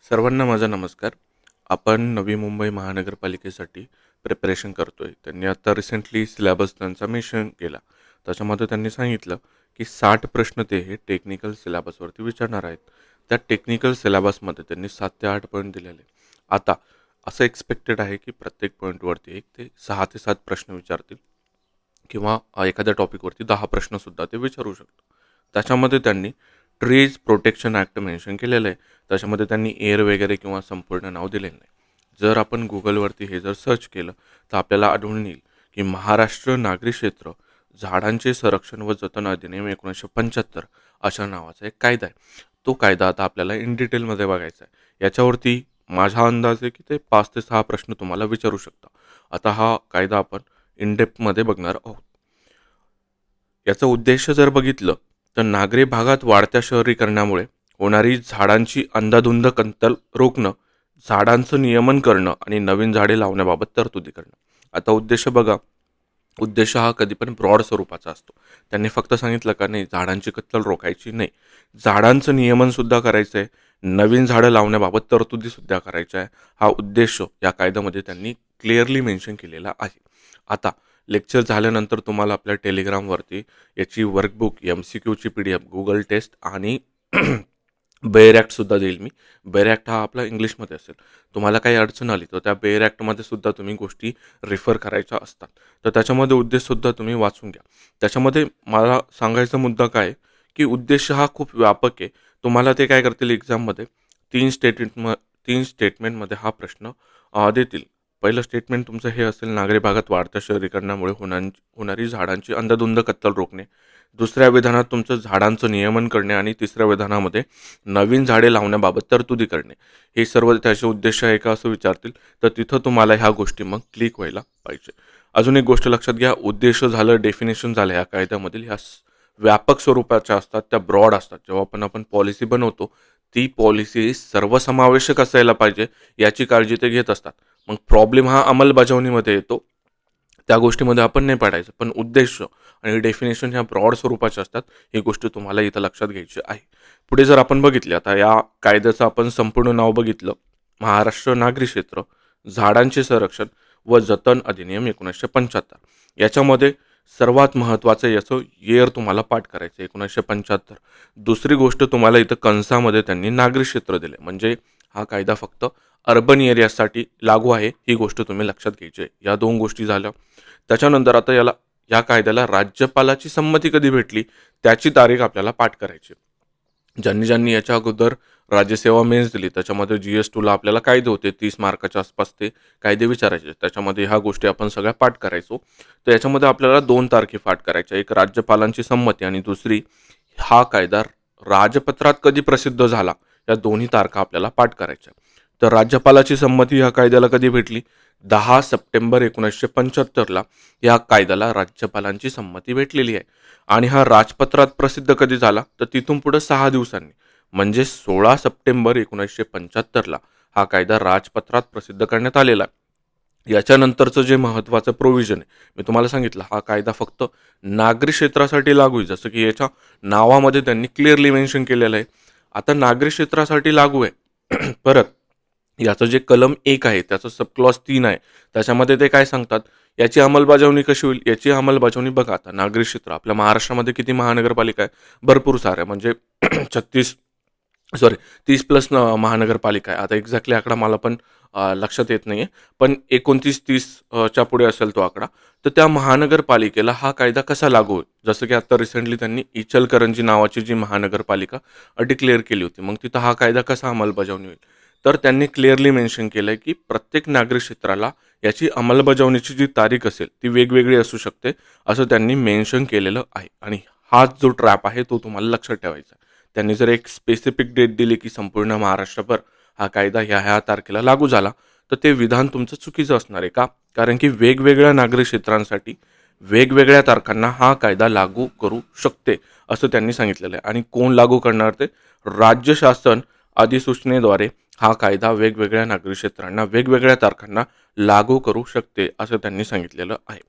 सर्वांना माझा नमस्कार. आपण नवी मुंबई महानगरपालिकेसाठी प्रिपरेशन करतोय. त्यांनी आता रिसेंटली सिलेबस त्यांचा मेन्शन केला. त्याच्यामध्ये त्यांनी सांगितलं की 60 प्रश्न ते हे टेक्निकल सिलेबसवरती विचारणार आहेत. त्या टेक्निकल सिलेबसमध्ये त्यांनी 7 ते 8 पॉईंट दिलेले. आता असं एक्सपेक्टेड आहे की प्रत्येक पॉईंटवरती 1 ते 6 ते 7 प्रश्न विचारतील किंवा एखाद्या टॉपिकवरती 10 प्रश्नसुद्धा ते विचारू शकतात. त्याच्यामध्ये त्यांनी ट्रीज प्रोटेक्शन ॲक्ट मेन्शन केलेलं आहे. त्याच्यामध्ये त्यांनी एअर वगैरे किंवा संपूर्ण नाव दिलेलं नाही. जर आपण गुगलवरती हे जर सर्च केलं तर आपल्याला आढळून येईल की महाराष्ट्र नागरी क्षेत्र झाडांचे संरक्षण व जतन अधिनियम 1975 अशा नावाचा एक कायदा आहे. तो कायदा आता आपल्याला इन डिटेलमध्ये बघायचा आहे. याच्यावरती माझा अंदाज आहे की ते 5 ते 6 प्रश्न तुम्हाला विचारू शकता. आता हा कायदा आपण इन डेप्थमध्ये बघणार आहोत. याचा उद्देश जर बघितलं तर नागरी भागात वाढत्या शहरीकरणामुळे होणारी झाडांची अंधाधुंद कत्तल रोखणं, झाडांचं नियमन करणं आणि नवीन झाडे लावण्याबाबत तरतुदी करणं. आता उद्देश हा कधी पण ब्रॉड स्वरूपाचा असतो. त्यांनी फक्त सांगितलं का नाही झाडांची कत्तल रोखायची नाही, झाडांचं नियमनसुद्धा करायचं आहे, नवीन झाडं लावण्याबाबत तरतुदीसुद्धा करायच्या आहे. हा उद्देश या कायद्यामध्ये त्यांनी क्लिअरली मेन्शन केलेला आहे. आता लेक्चर झाल्यानंतर तुम्हाला आपल्या टेलिग्रामवरती याची वर्कबुक, MCQची PDF, गुगल टेस्ट आणि बेअर ॲक्टसुद्धा देईल मी. बेअर ॲक्ट हा आपला इंग्लिशमध्ये असेल. तुम्हाला काही अडचण आली तर त्या बेअर ॲक्टमध्ये सुद्धा तुम्ही गोष्टी रेफर करायच्या असतात. तर त्याच्यामध्ये उद्देशसुद्धा तुम्ही वाचून घ्या. त्याच्यामध्ये मला सांगायचा मुद्दा काय आहे, की उद्देश हा खूप व्यापक आहे. तुम्हाला ते काय करतील एक्झाममध्ये 3 स्टेटमेंटमध्ये हा प्रश्न देतील. पहिलं स्टेटमेंट तुमचं हे असेल, नागरी भागात वाढत्या शहरीकरणामुळे होणारी झाडांची अंधाधुंद कत्तल रोखणे. दुसऱ्या विधानात तुमचं झाडांचं नियमन करणे आणि तिसऱ्या विधानामध्ये नवीन झाडे लावण्याबाबत तरतुदी करणे. हे सर्व त्याचे उद्देश आहे का असं विचारतील, तर तिथं तुम्हाला ह्या गोष्टी मग क्लिक व्हायला पाहिजे. अजून एक गोष्ट लक्षात घ्या, उद्देश झालं, डेफिनेशन झालं, ह्या कायद्यामधील ह्या व्यापक स्वरूपाच्या असतात, त्या ब्रॉड असतात. जेव्हा आपण पॉलिसी बनवतो ती पॉलिसी सर्वसमावेशक असायला पाहिजे याची काळजी ते घेत असतात. मग प्रॉब्लेम हा अंमलबजावणीमध्ये येतो, त्या गोष्टीमध्ये आपण नाही पडायचं. पण उद्देश आणि डेफिनेशन ह्या ब्रॉड स्वरूपाच्या असतात. ही गोष्ट तुम्हाला इथं लक्षात घ्यायची आहे. पुढे जर आपण बघितले, आता या कायद्याचं आपण संपूर्ण नाव बघितलं, महाराष्ट्र नागरी क्षेत्र झाडांचे संरक्षण व जतन अधिनियम 1975. याच्यामध्ये सर्वात महत्त्वाचं याचं येअर तुम्हाला पाठ करायचं 1975. दुसरी गोष्ट तुम्हाला इथं कंसामध्ये त्यांनी नागरी क्षेत्र दिले, म्हणजे हा कायदा फक्त अर्बन एरियासाठी लागू आहे, ही गोष्ट तुम्ही लक्षात घ्यायची आहे. या 2 गोष्टी झाल्या. त्याच्यानंतर आता या कायद्याला राज्यपालाची संमती कधी भेटली त्याची तारीख आपल्याला पाठ करायची. ज्यांनी याच्या अगोदर राज्यसेवा मेन्स दिली त्याच्यामध्ये GS2ला आपल्याला कायदे होते, 30 मार्काच्या आसपास ते कायदे विचारायचे. त्याच्यामध्ये ह्या गोष्टी आपण सगळ्या पाठ करायचो. तर याच्यामध्ये आपल्याला 2 तारखे पाठ करायच्या, एक राज्यपालांची संमती आणि दुसरी हा कायदा राजपत्रात कधी प्रसिद्ध झाला, या दोन्ही तारखा आपल्याला पाठ करायच्या. तर राज्यपालाची संमती या कायद्याला कधी भेटली, 10 सप्टेंबर 1975ला या कायद्याला राज्यपालांची संमती भेटलेली आहे. आणि हा राजपत्रात प्रसिद्ध कधी झाला, तर तिथून पुढे 6 दिवसांनी म्हणजे 16 सप्टेंबर 1975ला हा कायदा राजपत्रात प्रसिद्ध करण्यात आलेला आहे. याच्यानंतरचं जे महत्त्वाचं प्रोव्हिजन आहे, मी तुम्हाला सांगितलं हा कायदा फक्त नागरी क्षेत्रासाठी लागू आहे, जसं की याच्या नावामध्ये त्यांनी क्लिअरली मेन्शन केलेलं आहे. आता नागरी क्षेत्रासाठी लागू आहे. परत याचं जे कलम 1 आहे त्याचं सबक्लॉज 3 आहे, त्याच्यामध्ये ते काय सांगतात, याची अंमलबजावणी कशी होईल. याची अंमलबजावणी बघा, आता नागरी क्षेत्र आपल्या महाराष्ट्रामध्ये किती महानगरपालिका आहे, भरपूर साऱ्या, म्हणजे 36 सॉरी 30+ महानगरपालिका आहे. आता एक्झॅक्टली आकडा मला पण लक्षात येत नाही आहे, पण 29-30 च्या पुढे असेल तो आकडा. तर त्या महानगरपालिकेला हा कायदा कसा लागू होईल, जसं की आता रिसेंटली त्यांनी इचलकरंजी नावाची जी महानगरपालिका डिक्लेअर केली होती, मग तिथं हा कायदा कसा अंमलबजावणी होईल. तर त्यांनी क्लिअरली मेन्शन केलं आहे की प्रत्येक नागरी क्षेत्राला याची अंमलबजावणीची जी तारीख असेल ती वेगवेगळी असू शकते, असं त्यांनी मेन्शन केलेलं आहे. आणि हा जो ट्रॅप आहे तो तुम्हाला लक्षात ठेवायचा. त्यांनी जर एक स्पेसिफिक डेट दिली की संपूर्ण महाराष्ट्रभर हा कायदा ह्या तारखेला लागू झाला, तर ते विधान तुमचं चुकीचं असणार आहे. का? कारण की वेगवेगळ्या नागरी क्षेत्रांसाठी वेगवेगळ्या तारखांना हा कायदा लागू करू शकते, असं त्यांनी सांगितलेलं आहे. आणि कोण लागू करणार, ते राज्य शासन अधिसूचनेद्वारे हा कायदा वेगवेगळ्या नागरी क्षेत्रांना वेगवेगळ्या तारखांना लागू करू शकते, असं त्यांनी सांगितलेलं आहे.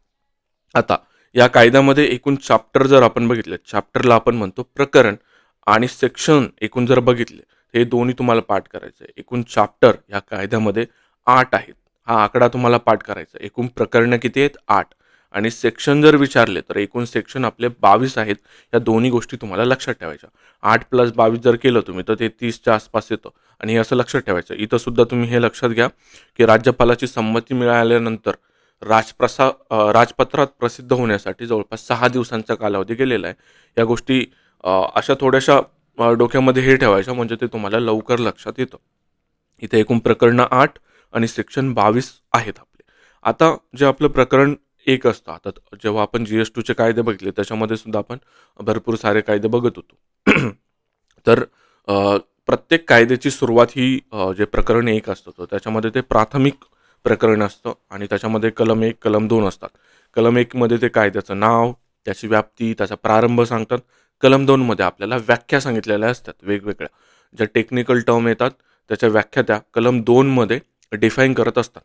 आता या कायद्यामध्ये एकूण चॅप्टर जर आपण बघितले, चॅप्टरला आपण म्हणतो प्रकरण, आणि सेक्शन एकूण जर बघितले हे दोन्ही तुम्हाला पाठ करायचं आहे. एकूण चॅप्टर ह्या कायद्यामध्ये 8 आहेत. हा आकडा तुम्हाला पाठ करायचा आहे. एकूण प्रकरणं किती आहेत? 8 आणि सेक्शन जर विचारले तर एकूण सेक्शन आपले 22 आहेत. या दोन्ही गोष्टी तुम्हाला लक्षात ठेवायच्या. 8 + 22 जर केलं तुम्ही तर ते 30च्या आसपास येतं आणि हे असं लक्षात ठेवायचं. इथं सुद्धा तुम्ही हे लक्षात घ्या, की राज्यपालाची संमती मिळाल्यानंतर राजपत्रात प्रसिद्ध होण्यासाठी जवळपास 6 दिवसांचा कालावधी गेलेला आहे. या गोष्टी अशा थोड्याशा डोक्यामध्ये हे ठेवायच्या म्हणजे ते तुम्हाला लवकर लक्षात येतं. इथे एकूण प्रकरणं 8 आणि सेक्शन 22 आहेत आपले. आता जे आपलं प्रकरण 1 असतं, आता जेव्हा आपण GS2चे कायदे बघितले त्याच्यामध्ये सुद्धा आपण भरपूर सारे कायदे बघत होतो. तर प्रत्येक कायद्याची सुरुवात ही जे प्रकरण 1 असतं तर त्याच्यामध्ये ते प्राथमिक प्रकरण असतं आणि त्याच्यामध्ये कलम 1, कलम 2 असतात. कलम 1 मध्ये ते कायद्याचं नाव, त्याची व्याप्ती, त्याचा प्रारंभ सांगतात. कलम 2 मध्ये आपल्याला व्याख्या सांगितलेल्या असतात वेगवेगळ्या. ज्या टेक्निकल टर्म येतात त्याच्या व्याख्या त्या कलम 2 मध्ये डिफाईन करत असतात.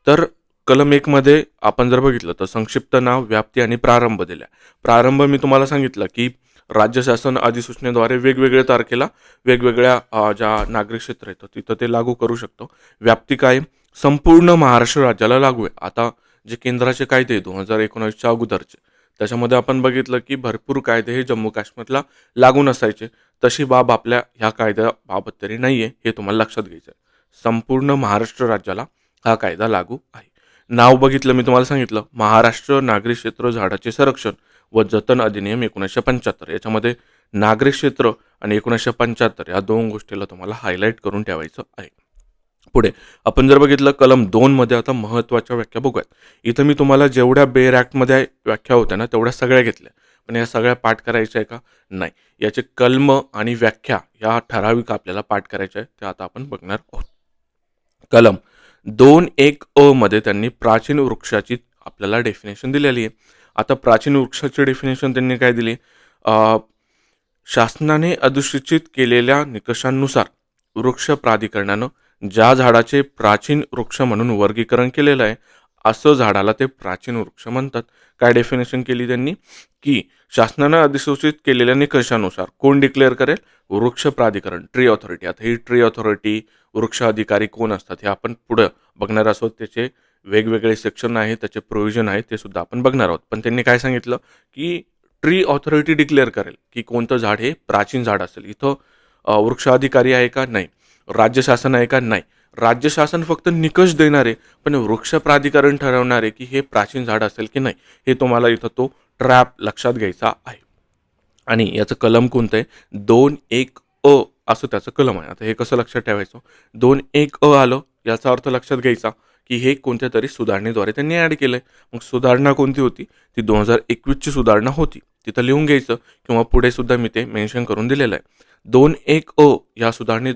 तर कलम 1 मध्ये आपण जर बघितलं तर संक्षिप्त नाव, व्याप्ती आणि प्रारंभ दिला. प्रारंभ मी तुम्हाला सांगितलं, की राज्य शासन अधिसूचनेद्वारे वेगवेगळ्या तारखेला वेगवेगळ्या ज्या नागरिक क्षेत्र येतं तिथं ते लागू करू शकतो. व्याप्ती काय? संपूर्ण महाराष्ट्र राज्याला लागू आहे. आता जे केंद्राचे कायदे 2019च्या अगोदरचे त्याच्यामध्ये आपण बघितलं, की भरपूर कायदे हे जम्मू काश्मीरला लागू नसायचे. तशी बाब आपल्या ह्या कायद्याबाबत तरी नाही आहे, हे तुम्हाला लक्षात घ्यायचं आहे. संपूर्ण महाराष्ट्र राज्याला हा कायदा लागू आहे. नाव बघितलं मी तुम्हाला सांगितलं, महाराष्ट्र नागरी क्षेत्र झाडाचे संरक्षण व जतन अधिनियम 1975. याच्यामध्ये नागरी क्षेत्र आणि 1975 या 2 गोष्टीला तुम्हाला हायलाईट करून ठेवायचं आहे. पुढे आपण जर बघितलं कलम 2 मध्ये आता महत्त्वाच्या व्याख्या बघूयात. इथं मी तुम्हाला जेवढ्या बेअर ॲक्टमध्ये व्याख्या होत्या ना तेवढ्या सगळ्या घेतल्या. पण या सगळ्या पाठ करायच्या आहे का? नाही. याचे कलम आणि व्याख्या या ठराविक आपल्याला पाठ करायच्या आहे. ते आता आपण बघणार आहोत. कलम 2.1 मध्ये त्यांनी प्राचीन वृक्षाची आपल्याला डेफिनेशन दिलेली आहे. आता प्राचीन वृक्षाची डेफिनेशन त्यांनी काय दिली? शासनाने अधिसूचित केलेल्या निकषांनुसार वृक्ष प्राधिकरणानं ज्या झाडाचे प्राचीन वृक्ष म्हणून वर्गीकरण केलेलं आहे असं झाडाला ते प्राचीन वृक्ष म्हणतात. काय डेफिनेशन केली त्यांनी? की शासनानं अधिसूचित केलेल्या निकषानुसार कोण डिक्लेअर करेल? वृक्ष प्राधिकरण, ट्री ऑथॉरिटी. आता ही ट्री ऑथॉरिटी, वृक्ष अधिकारी कोण असतात हे आपण पुढं बघणार आहोत. त्याचे वेगवेगळे सेक्शन आहेत, त्याचे प्रोव्हिजन आहेत, ते सुद्धा आपण बघणार आहोत. पण त्यांनी काय सांगितलं, की ट्री ऑथॉरिटी डिक्लेअर करेल की कोणतं झाड हे प्राचीन झाड असेल. इथं वृक्ष अधिकारी आहे का? नाही. राज्य शासन आहे का? नाही. राज्य शासन फक्त निकष देणारे, पण वृक्ष प्राधिकरण ठरवणारे की हे प्राचीन झाड असेल की नाही, हे तुम्हाला इथं तो ट्रॅप लक्षात घ्यायचा आहे. आणि याचं कलम कोणतं आहे? 2.1 असं त्याचं कलम आहे. आता हे कसं लक्षात ठेवायचं? 2.1 आलं याचा अर्थ लक्षात घ्यायचा की हे कोणत्या तरी सुधारणेद्वारे त्यांनी ॲड केलंय. मग सुधारणा कोणती होती? ती 2021ची सुधारणा होती. तिथं लिहून घ्यायचं किंवा पुढे सुद्धा मी ते मेन्शन करून दिलेलं आहे. 2.1 या सुधारणे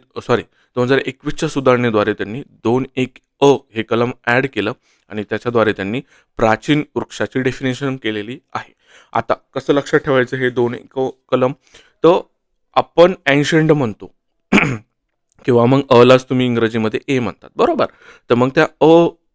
2021च्या सुधारणेद्वारे त्यांनी 2.1 हे कलम ॲड केलं आणि त्याच्याद्वारे त्यांनी प्राचीन वृक्षाची डेफिनेशन केलेली आहे. आता कसं लक्षात ठेवायचं हे 2.1 कलम? तर आपण एन्शंट म्हणतो किंवा मग अलाच तुम्ही इंग्रजीमध्ये ए म्हणतात, बरोबर? तर मग त्या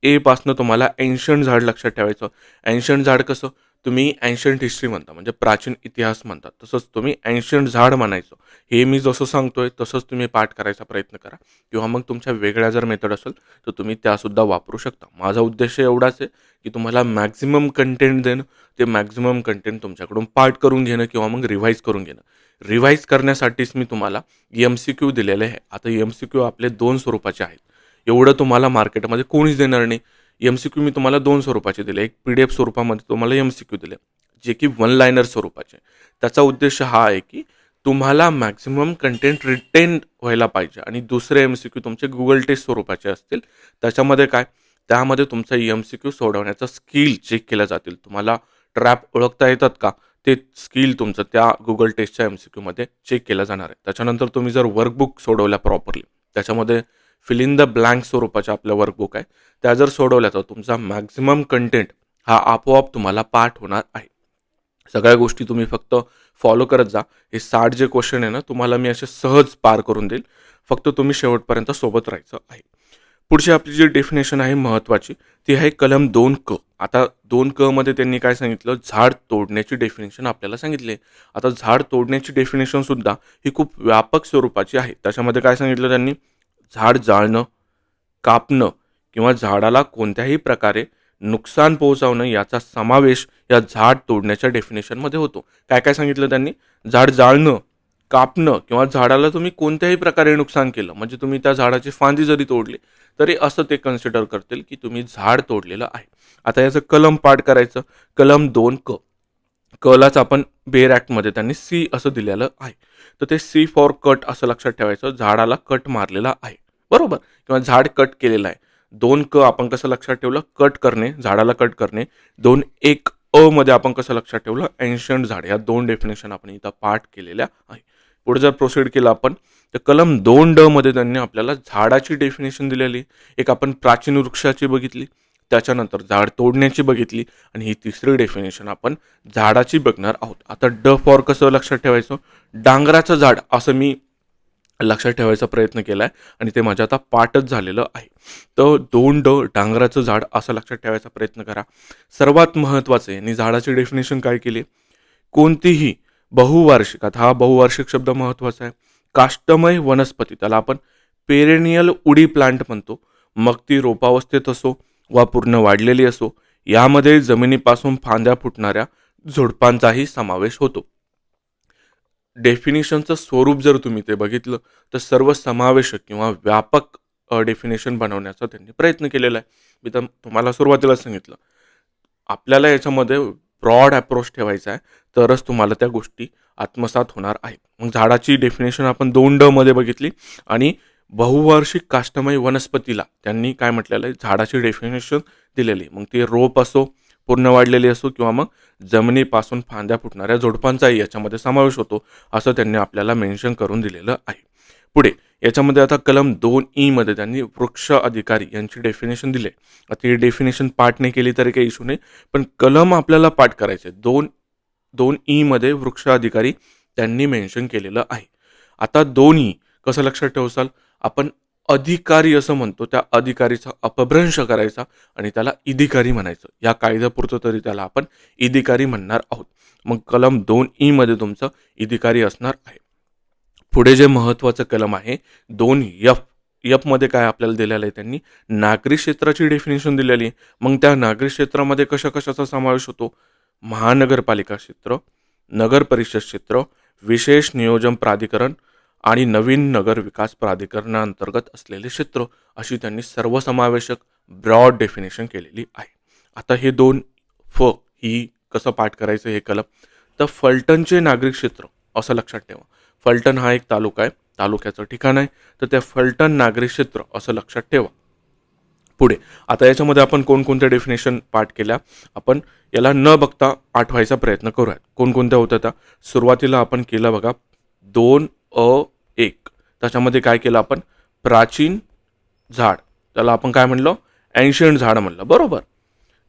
ए पासनं तुम्हाला एन्शंट झाड लक्षात ठेवायचं. एन्शंट झाड कसं? तुम्ही एन्शंट हिस्ट्री म्हणता म्हणजे प्राचीन इतिहास म्हणतात, तसंच तुम्ही एन्शंट झाड म्हणायचं. हे मी जसं सांगतोय तसंच तुम्ही पाठ करायचा प्रयत्न करा किंवा मग तुमच्या वेगळ्या जर मेथड असेल तर तुम्ही त्यासुद्धा वापरू शकता. माझा उद्देश एवढाच आहे की तुम्हाला मॅक्झिमम कंटेंट देणं, ते मॅक्झिमम कंटेंट तुमच्याकडून पाठ करून घेणं किंवा मग रिव्हाईज करून घेणं. रिव्हाईज करण्यासाठीच मी तुम्हाला MCQ दिलेले आहे. आता MCQ आपले 2 स्वरूपाचे आहेत. एवढं तुम्हाला मार्केटमध्ये कोणीच देणार नाही. MCQ मी तुम्हाला 2 स्वरूपाचे दिले. एक PDF स्वरूपामध्ये तुम्हाला MCQ दिले, जे की 1 लाइनर स्वरूपाचे. त्याचा उद्देश हा आहे की तुम्हाला मॅक्सिमम कंटेंट रिटेन व्हायला पाहिजे आणि दुसरे MCQ तुमचे Google टेस्ट स्वरूपाचे असतील. त्याच्यामध्ये काय? त्यामध्ये तुमचा MCQ सोडवण्याचा स्किल चेक केल्या जातील. तुम्हाला ट्रॅप ओळखता येतात का? ते स्किल तुमचं त्या Google टेस्टच्या MCQमध्ये चेक केलं जाणार आहे. त्याच्यानंतर तुम्ही जर वर्कबुक सोडवल्या प्रॉपरली, त्याच्यामध्ये फिल इन द ब्लँक स्वरूपाच्या आपल्या वर्कबुक आहे, त्या जर सोडवल्या तर तुमचा मॅक्झिमम कंटेंट हा आपोआप तुम्हाला पाठ होणार आहे. सगळ्या गोष्टी तुम्ही फक्त फॉलो करत जा. हे 60 जे क्वेश्चन आहे ना, तुम्हाला मी असे सहज पार करून देईल. फक्त तुम्ही शेवटपर्यंत सोबत राहायचं आहे. पुढची आपली जी डेफिनेशन आहे महत्त्वाची, ती आहे कलम 2 क. आता 2 क मध्ये त्यांनी काय सांगितलं, झाड तोडण्याची डेफिनेशन आपल्याला सांगितली आहे. आता झाड तोडण्याची डेफिनेशनसुद्धा ही खूप व्यापक स्वरूपाची आहे. त्याच्यामध्ये काय सांगितलं त्यांनी, झाड जाळणं, कापणं किंवा झाडाला कोणत्याही प्रकारे नुकसान पोहोचवणं याचा समावेश या झाड तोडण्याच्या डेफिनेशनमध्ये होतो. काय काय सांगितलं त्यांनी, झाड जाळणं, कापणं किंवा झाडाला तुम्ही कोणत्याही प्रकारे नुकसान केलं, म्हणजे तुम्ही त्या झाडाची फांदी जरी तोडली तरी असं ते कन्सिडर करतील की तुम्ही झाड तोडलेलं आहे. आता याचं कलम पाठ करायचं. कलम 2 क. कलाच आपण बेर ॲक्टमध्ये त्यांनी सी असं दिलेलं आहे. तर ते सी फॉर कट असं लक्षात ठेवायचं. झाडाला कट मारलेला आहे, बरोबर, किंवा झाड कट केलेलं आहे. 2 क आपण कसं लक्षात ठेवलं, कट करणे, झाडाला कट करणे. 2 1 मध्ये आपण कसं लक्षात ठेवलं, एन्शंट झाड. या 2 डेफिनेशन आपण इथं पाठ केलेल्या आहे. पुढे जर प्रोसीड केलं आपण, तर कलम 2 मध्ये त्यांनी आपल्याला झाडाची डेफिनेशन दिलेली. एक आपण प्राचीन वृक्षाची बघितली, त्याच्यानंतर झाड तोडण्याची बघितली आणि ही तिसरी डेफिनेशन आपण झाडाची बघणार आहोत. आता फॉर कसं लक्षात ठेवायचं, डांगराचं झाड असं मी लक्षात ठेवायचा प्रयत्न केला आहे आणि ते माझ्या आता पाठच झालेलं आहे. तर 2 डांगराचं झाड असं लक्षात ठेवायचा प्रयत्न करा. सर्वात महत्त्वाचं आहे, यांनी झाडाची डेफिनेशन काय केली, कोणतीही बहुवार्षिक, आता हा बहुवार्षिक शब्द महत्त्वाचा आहे, काष्टमय वनस्पती, त्याला आपण पेरेनियल उडी प्लांट म्हणतो, मग ती रोपावस्थेत असो वा पूर्ण वाढलेली असो, यामध्ये जमिनीपासून फांद्या फुटणाऱ्या झुडपांचाही समावेश होतो. डेफिनेशनचं स्वरूप जर तुम्ही ते बघितलं तर सर्व समावेशक किंवा व्यापक डेफिनेशन बनवण्याचा त्यांनी प्रयत्न केलेला आहे. मी तर तुम्हाला सुरुवातीला सांगितलं, आपल्याला याच्यामध्ये ब्रॉड अप्रोच ठेवायचा आहे, तरच तुम्हाला त्या गोष्टी आत्मसात होणार आहेत. मग झाडाची डेफिनेशन आपण 2 मध्ये बघितली आणि बहुवार्षिक काष्टमय वनस्पतीला त्यांनी काय म्हटलेलं आहे, झाडाची डेफिनेशन दिलेली. मग ती रोप असो, पूर्ण वाढलेली असो किंवा मग जमिनीपासून फांद्या फुटणाऱ्या झुडपांचाही याच्यामध्ये समावेश होतो, असं त्यांनी आपल्याला मेन्शन करून दिलेलं आहे. पुढे याच्यामध्ये आता कलम 2 मध्ये त्यांनी वृक्ष अधिकारी यांची डेफिनेशन दिली. आता ही डेफिनेशन पाठ नाही केली तरी काही इशू नाही, पण कलम आपल्याला पाठ करायचे. 2 मध्ये वृक्ष अधिकारी त्यांनी मेन्शन केलेलं आहे. आता 2 कसं लक्षात ठेवसाल, आपण अधिकारी असं म्हणतो, त्या अधिकारीचा अपभ्रंश करायचा आणि त्याला इधिकारी म्हणायचं. या कायद्यापुरतं तरी त्याला आपण इधिकारी म्हणणार आहोत. मग कलम 2 मध्ये तुमचं इधिकारी असणार आहे. पुढे जे महत्त्वाचं कलम आहे 2 मध्ये काय आपल्याला दिलेलं आहे, त्यांनी नागरी क्षेत्राची डेफिनेशन दिलेली आहे. मग त्या नागरी क्षेत्रामध्ये कशाचा समावेश होतो, महानगरपालिका क्षेत्र, नगर परिषद क्षेत्र, विशेष नियोजन प्राधिकरण आणि नवीन नगर विकास प्राधिकरणाअंतर्गत असलेले क्षेत्र, अशी त्यांनी सर्वसमावेशक ब्रॉड डेफिनेशन केलेली आहे. आता हे 2 ही कसं पाठ करायचं हे कलम, तर फलटणचे नागरिक क्षेत्र असं लक्षात ठेवा. फलटण हा एक तालुका आहे, तालुक्याचं ठिकाण आहे, तर त्या फलटण नागरिक क्षेत्र असं लक्षात ठेवा. पुढे आता याच्यामध्ये आपण कोणकोणत्या डेफिनेशन पाठ केल्या, आपण याला न बघता आठवायचा प्रयत्न करूयात. कोणकोणत्या होत्या त्या, सुरुवातीला आपण केलं बघा 2 त्याच्यामध्ये काय केलं आपण, प्राचीन झाड, त्याला आपण काय म्हणलं, एन्शियंट झाड म्हणलं, बरोबर.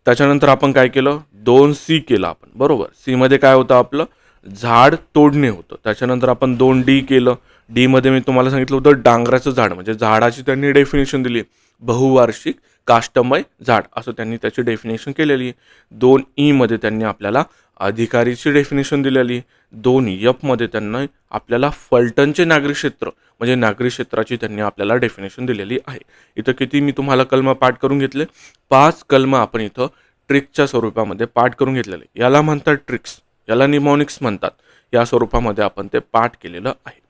त्याच्यानंतर आपण काय केलं, 2 केलं आपण, बरोबर. मध्ये काय होतं आपलं, झाड तोडणे होतं. त्याच्यानंतर आपण 2 केलं. मध्ये मी तुम्हाला सांगितलं होतं डांगराचं झाड, म्हणजे झाडाची त्यांनी डेफिनेशन दिली, बहुवार्षिक काष्टमय झाड असं त्यांनी त्याची डेफिनेशन केलेली आहे. 2 मध्ये त्यांनी आपल्याला अधिकारीची डेफिनेशन दिलेली. 2 मध्ये त्यांना आपल्याला फलटणचे नागरिक क्षेत्र म्हणजे नागरी क्षेत्राची त्यांनी आपल्याला डेफिनेशन दिलेली आहे. इथं किती मी तुम्हाला कलम पाठ करून घेतले, 5 कलम आपण इथं ट्रिकच्या स्वरूपामध्ये पाठ करून घेतलेले. याला म्हणतात ट्रिक्स, याला निमॉनिक्स म्हणतात. या स्वरूपामध्ये आपण ते पाठ केलेलं आहे.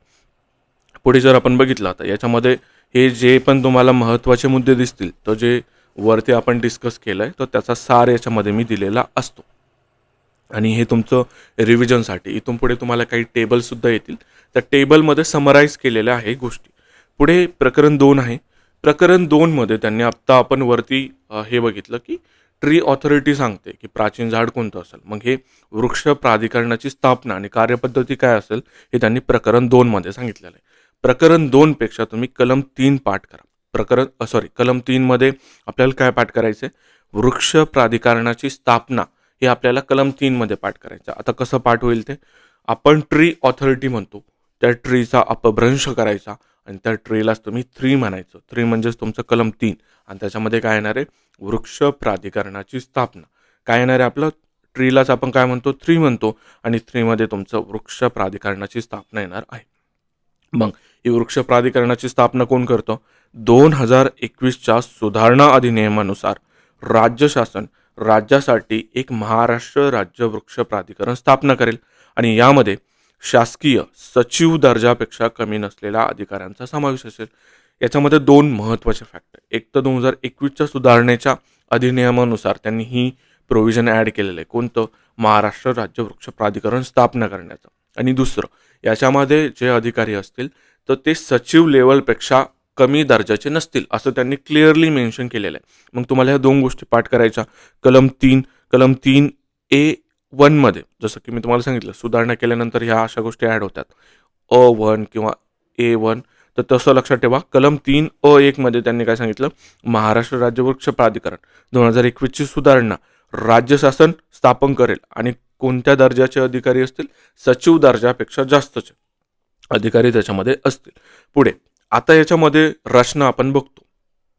पुढे जर आपण बघितलं, तर याच्यामध्ये हे जे पण तुम्हाला महत्त्वाचे मुद्दे दिसतील, तर जे वरती आपण डिस्कस केलं आहे, तर त्याचा सार याच्यामध्ये मी दिलेला असतो. आणि हे तुमचं रिव्हिजनसाठी इथून पुढे तुम्हाला काही टेबलसुद्धा येतील, त्या टेबलमध्ये समराईज केलेल्या आहे गोष्टी. पुढे प्रकरण 2 आहे. प्रकरण 2 मध्ये त्यांनी आत्ता आपण वरती हे बघितलं की ट्री ऑथॉरिटी सांगते की प्राचीन झाड कोणतं असेल. मग हे वृक्ष प्राधिकरणाची स्थापना आणि कार्यपद्धती काय असेल हे त्यांनी प्रकरण 2 मध्ये सांगितलेलं आहे. प्रकरण 2 पेक्षा तुम्ही कलम 3 पाठ करा. कलम 3 मध्ये आपल्याला काय पाठ करायचं आहे, वृक्ष प्राधिकरणाची स्थापना हे आपल्याला कलम 3 मध्ये पाठ करायचं. आता कसं पाठ होईल ते, आपण ट्री ऑथॉरिटी म्हणतो, त्या ट्रीचा अपभ्रंश करायचा आणि त्या ट्रीलाच तुम्ही 3 म्हणायचं. 3 म्हणजेच तुमचं कलम 3 आणि त्याच्यामध्ये काय येणार आहे, वृक्ष प्राधिकरणाची स्थापना. काय येणार आहे आपलं, ट्रीलाच आपण काय म्हणतो, 3 म्हणतो आणि 3 मध्ये तुमचं वृक्ष प्राधिकरणाची स्थापना येणार आहे. मग ही वृक्ष प्राधिकरणाची स्थापना कोण करतं? 2021च्या सुधारणा अधिनियमानुसार राज्य शासन राज्यासाठी एक महाराष्ट्र राज्य वृक्ष प्राधिकरण स्थापना करेल आणि यामध्ये शासकीय सचिव दर्जापेक्षा कमी नसलेल्या अधिकाऱ्यांचा समावेश असेल. याच्यामध्ये 2 महत्त्वाचे फॅक्टर. एक तर 2021च्या सुधारणेच्या अधिनियमानुसार त्यांनी ही प्रोव्हिजन ॲड केलेलं आहे. कोणतं? महाराष्ट्र राज्य वृक्ष प्राधिकरण स्थापना करण्याचं. आणि दुसरं, याच्यामध्ये जे अधिकारी असतील तर ते सचिव लेवलपेक्षा कमी दर्जाचे नसतील असं त्यांनी क्लिअरली मेन्शन केलेलं आहे. मग तुम्हाला ह्या 2 गोष्टी पाठ करायच्या. कलम 3A1 मध्ये जसं की मी तुम्हाला सांगितलं, सुधारणा केल्यानंतर ह्या अशा गोष्टी ॲड होतात, A1 किंवा A1. तर तसं लक्षात ठेवा. कलम 3A1 मध्ये त्यांनी काय सांगितलं, महाराष्ट्र राज्य वृक्ष प्राधिकरण 2021ची सुधारणा राज्य शासन स्थापन करेल आणि कोणत्या दर्जाचे अधिकारी असतील? सचिव दर्जापेक्षा जास्तचे अधिकारी त्याच्यामध्ये असतील. पुढे आता याच्यामध्ये रचना आपण बघतो.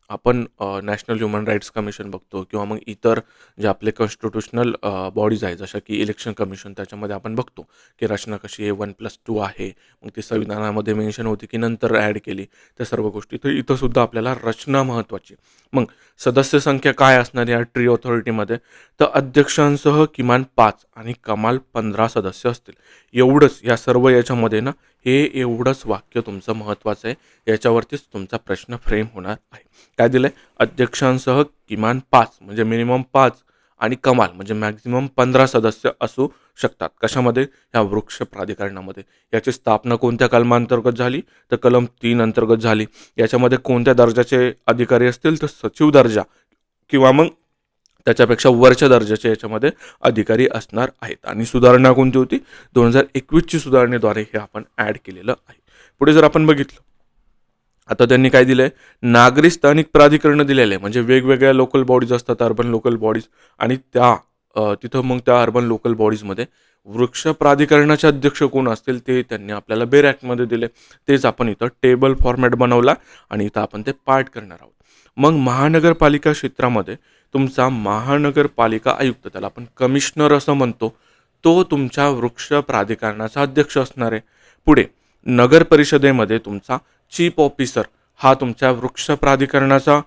आपण नॅशनल ह्युमन राईट्स कमिशन बघतो किंवा मग इतर जे आपले कॉन्स्टिट्युशनल बॉडीज आहेत जसं की इलेक्शन कमिशन, त्याच्यामध्ये आपण बघतो की रचना कशी आहे, 1+2 आहे. मग ती संविधानामध्ये मेन्शन होती की नंतर ॲड केली, त्या सर्व गोष्टी. तर इथं सुद्धा आपल्याला रचना महत्त्वाची. मग सदस्य संख्या काय असणार या ट्री ऑथॉरिटीमध्ये? तर अध्यक्षांसह किमान 5 आणि कमाल 15 सदस्य असतील. एवढंच या सर्व याच्यामध्ये ना, हे एवढंच वाक्य तुमचं महत्त्वाचं आहे. याच्यावरतीच तुमचा प्रश्न फ्रेम होणार आहे. काय दिलंय? अध्यक्षांसह किमान 5 म्हणजे मिनिमम 5 आणि कमाल म्हणजे मॅक्झिमम 15 सदस्य असू शकतात. कशामध्ये? ह्या वृक्ष प्राधिकरणामध्ये. याची स्थापना कोणत्या कलमांतर्गत झाली? तर कलम 3 अंतर्गत झाली. याच्यामध्ये कोणत्या दर्जाचे अधिकारी असतील? तर सचिव दर्जा किंवा मग त्याच्यापेक्षा वरच्या दर्जाचे याच्यामध्ये अधिकारी असणार आहेत. आणि सुधारणा कोणती होती? 2021ची सुधारणेद्वारे हे आपण ॲड केलेलं आहे. पुढे जर आपण बघितलं, आता त्यांनी काय दिलंय, नागरी स्थानिक प्राधिकरण दिलेले आहे. म्हणजे वेगवेगळ्या लोकल बॉडीज असतात, अर्बन लोकल बॉडीज, आणि तिथं मग त्या अर्बन लोकल बॉडीजमध्ये वृक्ष प्राधिकरणाचे अध्यक्ष कोण असतील ते त्यांनी आपल्याला बेर ॲक्टमध्ये दिले. तेच आपण इथं टेबल फॉर्मॅट बनवला आणि इथं आपण ते पाठ करणार आहोत. मग महानगरपालिका क्षेत्रामध्ये तुमचा महानगरपालिका आयुक्त, त्याला आपण कमिशनर असं म्हणतो, तो तुमच्या वृक्ष प्राधिकरणाचा अध्यक्ष असणार आहे. पुढे नगर परिषदेमध्ये तुमचा चीफ ऑफिसर हा तुमच्या वृक्ष प्राधिकरणाचा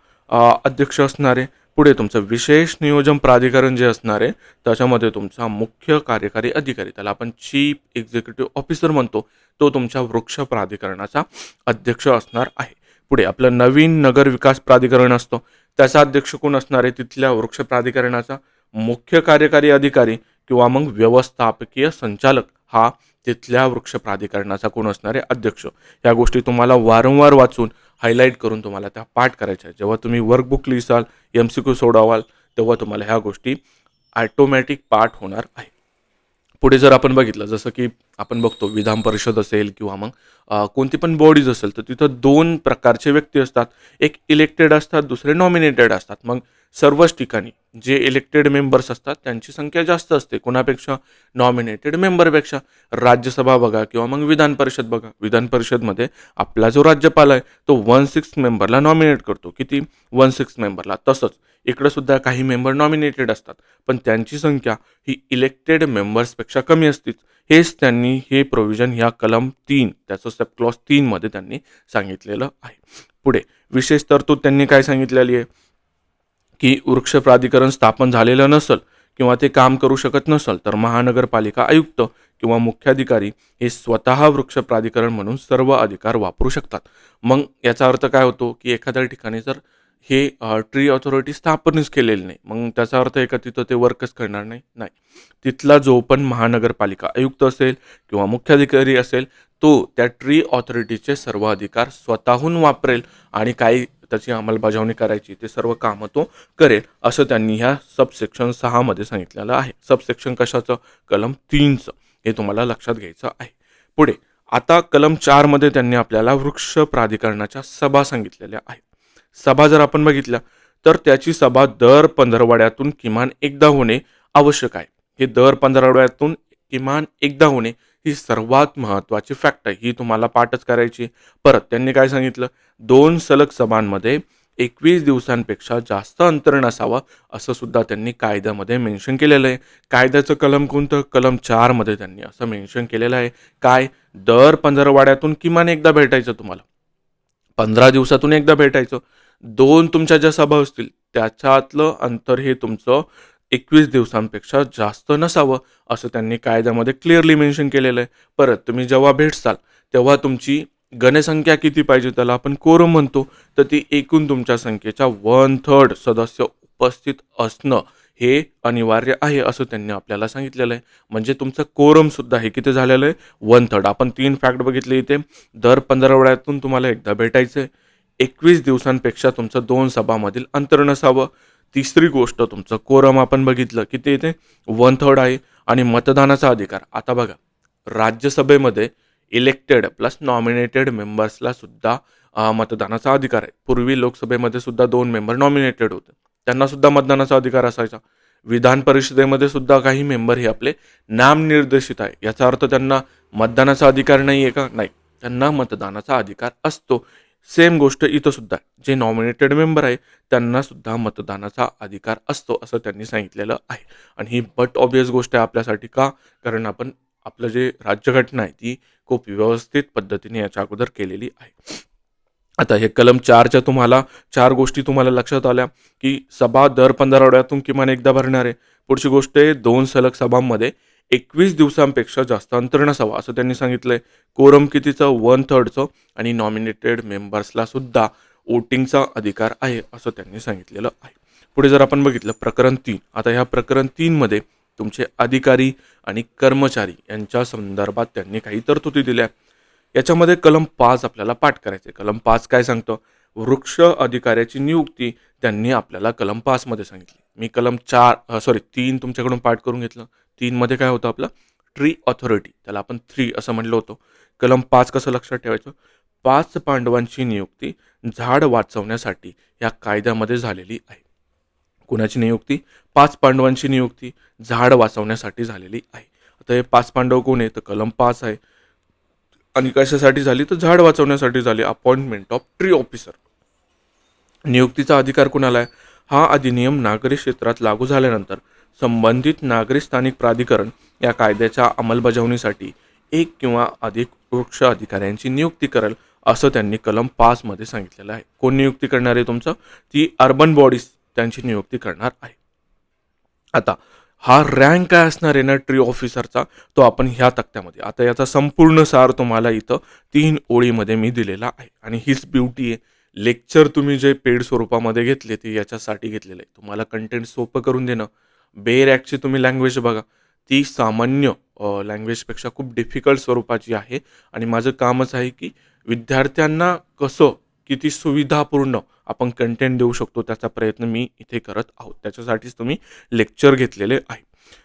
अध्यक्ष असणार आहे. पुढे तुमचं विशेष नियोजन प्राधिकरण जे असणार आहे त्याच्यामध्ये तुमचा मुख्य कार्यकारी अधिकारी, त्याला आपण चीफ एक्झिक्युटिव्ह ऑफिसर म्हणतो, तो तुमच्या वृक्ष प्राधिकरणाचा अध्यक्ष असणार आहे. पुढे आपलं नवीन नगर विकास प्राधिकरण असतं, त्याचा अध्यक्ष कोण असणार आहे? तिथल्या वृक्ष प्राधिकरणाचा मुख्य कार्यकारी अधिकारी किंवा मग व्यवस्थापकीय संचालक हा तिथल्या वृक्ष प्राधिकरणाचा कोण असणारे? अध्यक्ष. या गोष्टी तुम्हाला वारंवार वाचून हायलाईट करून तुम्हाला त्या पाठ करायच्या आहेत. जेव्हा तुम्ही वर्कबुक लिहिसाल, MCQ सोडवाल, तेव्हा तुम्हाला ह्या गोष्टी ऑटोमॅटिक पाठ होणार आहे. पुढे जर आपण बघितलं, जसं की आपण बघतो विधान परिषद असेल किंवा मग कोणती पण बॉडीज असेल, तर तिथं 2 प्रकारचे व्यक्ती असतात. एक इलेक्टेड असतात, दुसरे नॉमिनेटेड असतात. मग सर्वच ठिकाणी जे इलेक्टेड मेंबर्स असतात त्यांची संख्या जास्त असते कोणापेक्षा? नॉमिनेटेड मेंबरपेक्षा. राज्यसभा बघा किंवा मग विधान परिषद बघा. विधान परिषदमध्ये आपला जो राज्यपाल आहे तो 1/6 मेंबरला नॉमिनेट करतो. किती? 1/6 मेंबरला. तसंच इकडं सुद्धा काही मेंबर नॉमिनेटेड असतात, पण त्यांची संख्या ही इलेक्टेड मेंबर्सपेक्षा कमी असतीच. हेच त्यांनी हे प्रोव्हिजन ह्या कलम 3 त्याचं सब क्लॉज 3 मध्ये त्यांनी सांगितलेलं आहे. पुढे विशेष तरतूद त्यांनी काय सांगितलेली आहे की वृक्ष प्राधिकरण स्थापन झालेलं नसेल किंवा ते काम करू शकत नसेल तर महानगरपालिका आयुक्त किंवा मुख्याधिकारी हे स्वतः वृक्ष प्राधिकरण म्हणून सर्व अधिकार वापरू शकतात. मग याचा अर्थ काय होतो की एखाद्या ठिकाणी जर हे ट्री ऑथॉरिटी स्थापनच केलेली नाही, मग त्याचा अर्थ आहे का तिथं ते वर्कच करणार नाही? नाही. तिथला जो पण महानगरपालिका आयुक्त असेल किंवा मुख्याधिकारी असेल तो त्या ट्री ऑथॉरिटीचे सर्व अधिकार स्वतःहून वापरेल आणि काही त्याची अंमलबजावणी करायची ते सर्व कामं तो करेल, असं त्यांनी ह्या सबसेक्शन 6 मध्ये सांगितलेलं आहे. सबसेक्शन कशाचं? कलम 3चं. हे तुम्हाला लक्षात घ्यायचं आहे. पुढे आता कलम 4 मध्ये त्यांनी आपल्याला वृक्ष प्राधिकरणाच्या सभा सांगितलेल्या आहेत. सभा जर आपण बघितल्या तर त्याची सभा दर 15 किमान एकदा होणे आवश्यक आहे. हे दर 15 किमान एकदा होणे ही सर्वात महत्त्वाची फॅक्ट आहे. ही तुम्हाला पाठच करायची. परत त्यांनी काय सांगितलं, 2 सलग सभांमध्ये 21 दिवसांपेक्षा जास्त अंतर नसावं, असं सुद्धा त्यांनी कायद्यामध्ये मेन्शन केलेलं आहे. कायद्याचं कलम कोणतं? कलम 4 मध्ये त्यांनी असं मेन्शन केलेलं आहे. काय? दर 15 किमान एकदा भेटायचं तुम्हाला. 15 दिवसातून एकदा भेटायचं. 2 तुमच्या ज्या सभा असतील, त्याच्यातलं अंतर हे तुमचं 21 दिवसांपेक्षा जास्त नसावं, असं त्यांनी कायद्यामध्ये क्लिअरली मेन्शन केलेलं आहे. परत तुम्ही जेव्हा भेटसाल, तेव्हा तुमची गणसंख्या किती पाहिजे, त्याला आपण कोरम म्हणतो. तर ती एकूण तुमच्या संख्येच्या 1/3 सदस्य उपस्थित असणं हे अनिवार्य आहे, असं त्यांनी आपल्याला सांगितलेलं आहे. म्हणजे तुमचं कोरमसुद्धा हे किती झालेलं आहे? 1/3. आपण 3 फॅक्ट बघितले इथे. दर 15 तुम्हाला एकदा भेटायचं आहे. 21 दिवसांपेक्षा तुमचं 2 सभामधील अंतर नसावं. तिसरी गोष्ट तुमचं कोरम आपण बघितलं किती येते? 1/3 आहे. आणि मतदानाचा अधिकार. आता बघा, राज्यसभेमध्ये इलेक्टेड प्लस नॉमिनेटेड मेंबर्सला सुद्धा मतदानाचा अधिकार आहे. पूर्वी लोकसभेमध्ये सुद्धा 2 मेंबर नॉमिनेटेड होते. त्यांना सुद्धा मतदानाचा अधिकार असायचा. विधान परिषदेमध्ये सुद्धा काही मेंबर हे आपले नामनिर्देशित आहे. याचा अर्थ त्यांना मतदानाचा अधिकार नाही आहे का? नाही. त्यांना मतदानाचा अधिकार असतो. सेम गोष्ट इथं सुद्धा जे नॉमिनेटेड मेंबर आहे त्यांना सुद्धा मतदानाचा अधिकार असतो, असं त्यांनी सांगितलेलं आहे. आणि ही बट ऑब्वियस गोष्ट आहे आपल्यासाठी. का? कारण आपण आपलं जे राज्यघटना आहे ती खूप व्यवस्थित पद्धतीने याच्या अगोदर केलेली आहे. आता हे कलम 4च्या तुम्हाला 4 गोष्टी तुम्हाला लक्षात आल्या, की सभा दर 15 किमान एकदा भरणार आहे. पुढची गोष्ट आहे 2 सलग सभांमध्ये 21 दिवसांपेक्षा जास्त अंतर नसावं, असं त्यांनी सांगितलंय. कोरम कितीचं? 1/3चं. आणि नॉमिनेटेड मेंबर्सला सुद्धा वोटिंगचा अधिकार आहे, असं त्यांनी सांगितलेलं आहे. पुढे जर आपण बघितलं प्रकरण 3. आता ह्या प्रकरण 3 मध्ये तुमचे अधिकारी आणि कर्मचारी यांच्या संदर्भात त्यांनी काही तरतुदी दिल्या. याच्यामध्ये कलम 5 आपल्याला पाठ करायचे. कलम 5 काय सांगतं? वृक्ष अधिकाऱ्याची नियुक्ती त्यांनी आपल्याला कलम 5 मध्ये सांगितली. मी कलम 3 तुमच्याकडून पाठ करून घेतलं. 3 मध्ये काय होतं आपलं? ट्री ऑथॉरिटी, त्याला आपण 3 असं म्हणलं होतं. कलम 5 कसं लक्षात ठेवायचं? 5 पांडवांची नियुक्ती झाड वाचवण्यासाठी या कायद्यामध्ये झालेली आहे. कुणाची नियुक्ती? 5 पांडवांची नियुक्ती झाड वाचवण्यासाठी झालेली आहे. आता हे 5 पांडव कोण आहे? तर कलम 5 आहे. आणि कशासाठी झाली? तर झाड वाचवण्यासाठी झाली. Appointment of tree officer. नियुक्तीचा अधिकार कुणाला आहे? हा अधिनियम नागरी क्षेत्रात लागू झाल्यानंतर संबंधित नागरी स्थानिक प्राधिकरण या कायद्याच्या अंमलबजावणीसाठी 1 किंवा अधिक वृक्ष अधिकाऱ्यांची नियुक्ती करेल, असं त्यांनी कलम 5 मध्ये सांगितलेलं आहे. कोण नियुक्ती करणार आहे तुमचं? ती अर्बन बॉडीज त्यांची नियुक्ती करणार आहे. आता हा रँक काय असणार आहे ना ट्री ऑफिसरचा, तो आपण ह्या तक्त्यामध्ये, आता याचा संपूर्ण सार तुम्हाला इथं 3 ओळीमध्ये मी दिलेला आहे. आणि हीच ब्युटी आहे. लेक्चर तुम्ही जे पेड स्वरूपामध्ये घेतले ते याच्यासाठी घेतलेलं आहे, तुम्हाला कंटेंट सोपं करून देणं. बेरॅकची तुम्ही लँग्वेज बघा, ती सामान्य लँग्वेजपेक्षा खूप डिफिकल्ट स्वरूपाची आहे. आणि माझं कामच आहे की विद्यार्थ्यांना कसं किती सुविधापूर्ण आपण कंटेंट देऊ शकतो त्याचा प्रयत्न मी इथे करत आहोत. त्याच्यासाठीच तुम्ही लेक्चर घेतलेले आहे.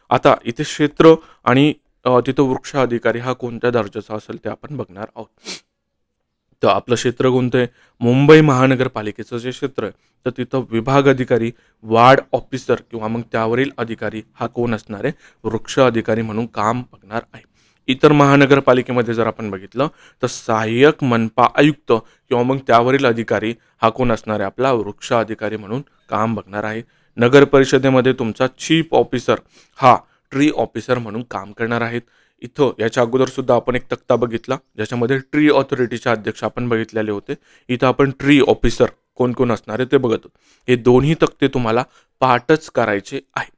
आता इथे क्षेत्र आणि तिथं वृक्ष अधिकारी हा कोणत्या दर्जाचा असेल ते आपण बघणार आहोत. तर आपलं क्षेत्र कोणतं आहे? मुंबई महानगरपालिकेचं जे क्षेत्र आहे, तर तिथं विभाग अधिकारी, वार्ड ऑफिसर किंवा मग त्यावरील अधिकारी हा कोण असणार आहे? वृक्ष अधिकारी म्हणून काम बघणार आहे. इतर महानगरपालिकेमध्ये जर आपण बघितलं तर सहाय्यक मनपा आयुक्त किंवा मग त्यावरील अधिकारी हा कोण असणार आहे? आपला वृक्ष अधिकारी म्हणून काम बघणार आहे. नगर परिषदेमध्ये तुमचा चीफ ऑफिसर हा ट्री ऑफिसर म्हणून काम करणार आहेत. इथं याच्या अगोदर सुद्धा आपण एक तक्ता बघितला ज्याच्यामध्ये ट्री ऑथॉरिटीचे अध्यक्ष आपण बघितलेले होते. इथं आपण ट्री ऑफिसर कोण कोण असणार आहे ते बघत आहोत. हे दोन्ही तक्ते तुम्हाला पाठच करायचे आहे.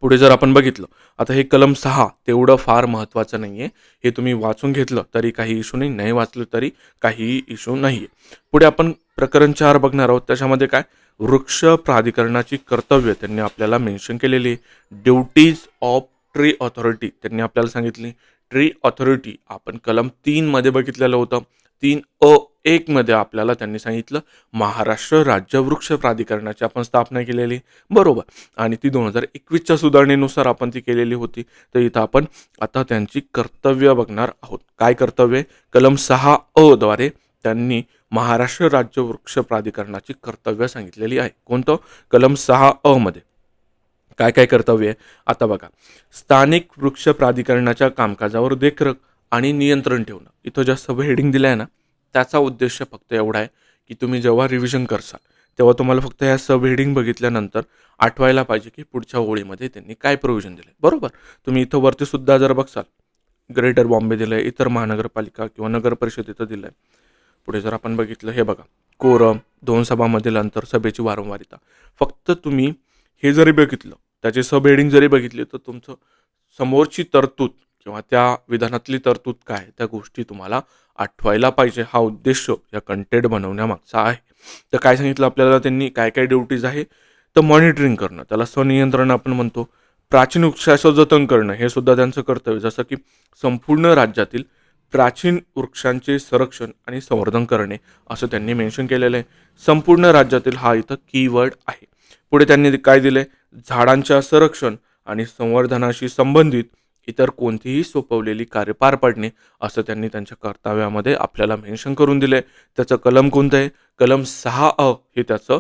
पुढे जर आपण बघितलं, आता हे कलम 6 तेवढं फार महत्त्वाचं नाही आहे. हे तुम्ही वाचून घेतलं तरी काही इश्यू नाही, नाही वाचलं तरी काहीही इश्यू नाही आहे. पुढे आपण प्रकरण 4 बघणार आहोत. त्याच्यामध्ये काय? वृक्ष प्राधिकरणाची कर्तव्य त्यांनी आपल्याला मेन्शन केलेली आहे. ड्युटीज ऑफ ट्री ऑथॉरिटी त्यांनी आपल्याला सांगितली. ट्री ऑथॉरिटी आपण कलम 3 मध्ये बघितलेलं होतं. 3(अ)(1) मध्ये आपल्याला त्यांनी सांगितलं महाराष्ट्र राज्य वृक्ष प्राधिकरणाची आपण स्थापना केलेली, बरोबर. आणि ती 2021च्या सुधारणेनुसार आपण ती केलेली होती. तर इथं आपण आता त्यांची कर्तव्य बघणार आहोत. काय कर्तव्य? कलम 6(अ) द्वारे त्यांनी महाराष्ट्र राज्य वृक्ष प्राधिकरणाची कर्तव्य सांगितलेली आहे. कोणतं? कलम 6(अ) मध्ये काय काय कर्तव्य आहे आता बघा. स्थानिक वृक्ष प्राधिकरणाच्या कामकाजावर देखरेख आणि नियंत्रण ठेवणं. इथं ज्या सब हेडिंग दिल्या आहे ना, त्याचा उद्देश फक्त एवढा आहे की तुम्ही जेव्हा रिव्हिजन करसाल तेव्हा तुम्हाला फक्त ह्या सब हेडिंग बघितल्यानंतर आठवायला पाहिजे की पुढच्या ओळीमध्ये त्यांनी काय प्रोव्हिजन दिले. बरोबर. तुम्ही इथं वरती सुद्धा जर बघसाल, ग्रेटर बॉम्बे दिलं आहे, इतर महानगरपालिका किंवा नगर परिषद इथं दिलं आहे. पुढे जर आपण बघितलं, हे बघा, कोरम, 2 सभामधील अंतर, सभेची वारंवारिता. फक्त तुम्ही हे जरी बघितलं, त्याची सब हेडिंग जरी बघितली, तर तुमचं समोरची तरतूद किंवा त्या विधानातली तरतूद काय, त्या गोष्टी तुम्हाला आठवायला पाहिजे. हा उद्देश या कंटेंट बनवण्यामागचा आहे. तर काय सांगितलं आपल्याला त्यांनी, काय काय ड्युटीज आहे, तर मॉनिटरिंग करणं, त्याला स्वनियंत्रण आपण म्हणतो. प्राचीन वृक्षाचं जतन करणं हे सुद्धा त्यांचं कर्तव्य, जसं की संपूर्ण राज्यातील प्राचीन वृक्षांचे संरक्षण आणि संवर्धन करणे असं त्यांनी मेन्शन केलेलं आहे. संपूर्ण राज्यातील हा इथं कीवर्ड आहे. पुढे त्यांनी काय दिले, झाडांच्या संरक्षण आणि संवर्धनाशी संबंधित इतर कोणतीही सोपवलेली कार्य पार पाडणे असं त्यांनी त्यांच्या कर्तव्यामध्ये आपल्याला मेन्शन करून दिले. त्याचं कलम कोणतं आहे, कलम 6 हे त्याचं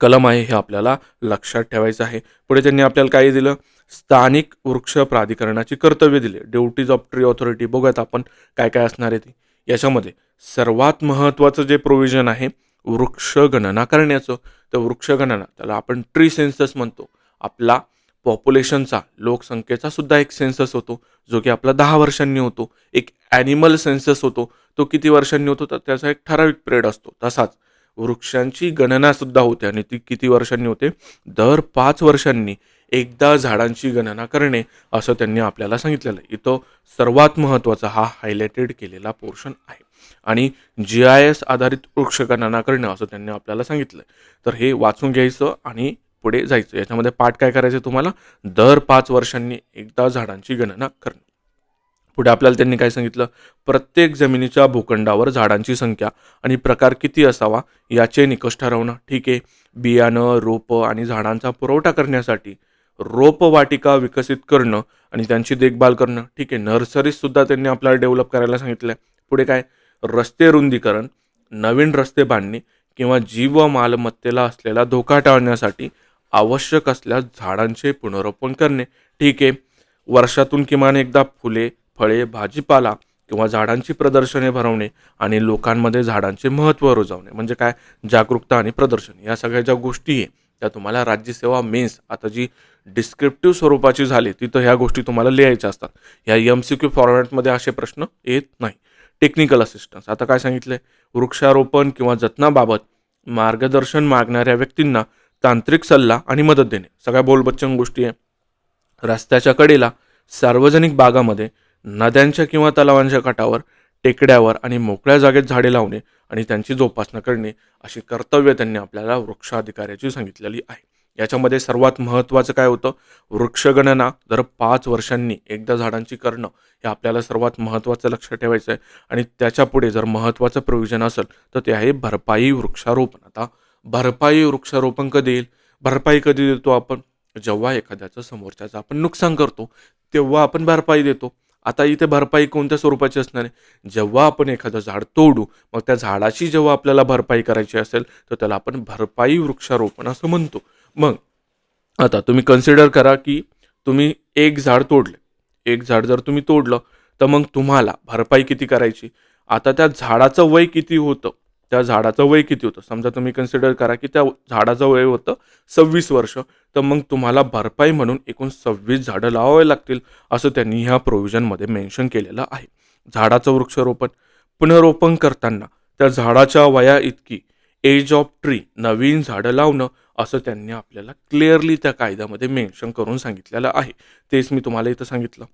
कलम आहे, हे आपल्याला लक्षात ठेवायचं आहे. पुढे त्यांनी आपल्याला काय दिलं, स्थानिक वृक्ष प्राधिकरणाची कर्तव्य दिले. Duties of tree authority. बघूयात आपण काय काय असणार आहे ती. याच्यामध्ये सर्वात महत्त्वाचं जे प्रोव्हिजन आहे वृक्ष गणना करण्याचं, तर वृक्ष गणना त्याला आपण ट्री सेन्सस म्हणतो. आपला पॉप्युलेशनचा, लोकसंख्येचा सुद्धा एक सेन्सस होतो, जो की आपला 10 वर्षांनी होतो. एक ॲनिमल सेन्सस होतो, तो किती वर्षांनी होतो, तर त्याचा एक ठराविक पिरियड असतो. तसाच वृक्षांची गणना सुद्धा होते आणि ती किती वर्षांनी होते, दर 5 वर्षांनी एकदा झाडांची गणना करणे असं त्यांनी आपल्याला सांगितलेलं आहे. इथं सर्वात महत्त्वाचा हा हायलाइटेड केलेला पोर्शन आहे. आणि GIS आधारित वृक्ष गणना करणं असं त्यांनी आपल्याला सांगितलं. तर हे वाचून घ्यायचं आणि पुढे जायचं. याच्यामध्ये पाठ काय करायचं तुम्हाला, दर 5 वर्षांनी एकदा झाडांची गणना करणं. पुढे आपल्याला त्यांनी काय सांगितलं, प्रत्येक जमिनीच्या भूखंडावर झाडांची संख्या आणि प्रकार किती असावा याचे निकष ठरवणं. ठीक आहे. बियाणं, रोपं आणि झाडांचा पुरवठा करण्यासाठी रोपवाटिका विकसित करणं आणि त्यांची देखभाल करणं. ठीक आहे. नर्सरीज सुद्धा त्यांनी आपल्याला डेव्हलप करायला सांगितलं. पुढे काय, रस्ते रुंदीकरण, नवीन रस्ते बांधणे किंवा जीव व मालमत्तेला असलेला धोका टाळण्यासाठी आवश्यक असल्यास झाडांचे पुनरोपण करणे. ठीक आहे. वर्षातून किमान एकदा फुले, फळे, भाजीपाला किंवा झाडांची प्रदर्शने भरवणे आणि लोकांमध्ये झाडांचे महत्त्व रुजवणे. म्हणजे काय, जागरूकता आणि प्रदर्शन, या सगळ्या ज्या गोष्टी आहे त्या तुम्हाला राज्यसेवा मेन्स आता जी डिस्क्रिप्टिव्ह स्वरूपाची झाली तिथं ह्या गोष्टी तुम्हाला लिहायच्या असतात. ह्या MCQ फॉर्मॅटमध्ये असे प्रश्न येत नाही. Technical assistance. आता काय सांगितलंय, वृक्षारोपण किंवा जतनाबाबत मार्गदर्शन मागणाऱ्या व्यक्तींना तांत्रिक सल्ला आणि मदत देणे. सगळ्या बोलबच्चन गोष्टी आहे. रस्त्याच्या कडेला, सार्वजनिक बागामध्ये, नद्यांच्या किंवा तलावांच्या काठावर, टेकड्यावर आणि मोकळ्या जागेत झाडे लावणे आणि त्यांची जोपासना करणे अशी कर्तव्य त्यांनी आपल्याला वृक्ष अधिकाऱ्याची सांगितलेली आहे. याच्यामध्ये सर्वात महत्त्वाचं काय होतं, वृक्षगणना दर 5 वर्षांनी एकदा झाडांची करणं हे आपल्याला सर्वात महत्त्वाचं लक्षात ठेवायचं आहे. आणि त्याच्या पुढे जर महत्त्वाचं प्रोव्हिजन असेल तर ते आहे भरपाई वृक्षारोपण. आता भरपाई वृक्षारोपण कधी येईल, भरपाई कधी देतो आपण, जेव्हा एखाद्याचं समोरच्याचं आपण नुकसान करतो तेव्हा आपण भरपाई देतो. आता इथे भरपाई कोणत्या स्वरूपाची असणार आहे, जेव्हा आपण एखादं झाड तोडू मग त्या झाडाची जेव्हा आपल्याला भरपाई करायची असेल तर त्याला आपण भरपाई वृक्षारोपण असं म्हणतो. मग आता तुम्ही कन्सिडर करा की तुम्ही एक झाड तोडले, एक झाड जर तुम्ही तोडलं तर मग तुम्हाला भरपाई किती करायची. आता त्या झाडाचं वय किती होतं, त्या झाडाचं वय किती होतं, समजा तुम्ही कन्सिडर करा की त्या झाडाचं वय होतं 26 वर्ष, तर मग तुम्हाला भरपाई म्हणून एकूण 26 झाडं लावावे लागतील असं त्यांनी ह्या प्रोव्हिजनमध्ये मेन्शन केलेलं आहे. झाडाचं वृक्षारोपण पुनरोपण करताना त्या झाडाच्या वया इतकी एज ऑफ ट्री नवीन झाडं लावणं असं त्यांनी आपल्याला क्लिअरली त्या कायद्यामध्ये मेन्शन करून सांगितलेलं आहे. तेच मी तुम्हाला इथं सांगितलं.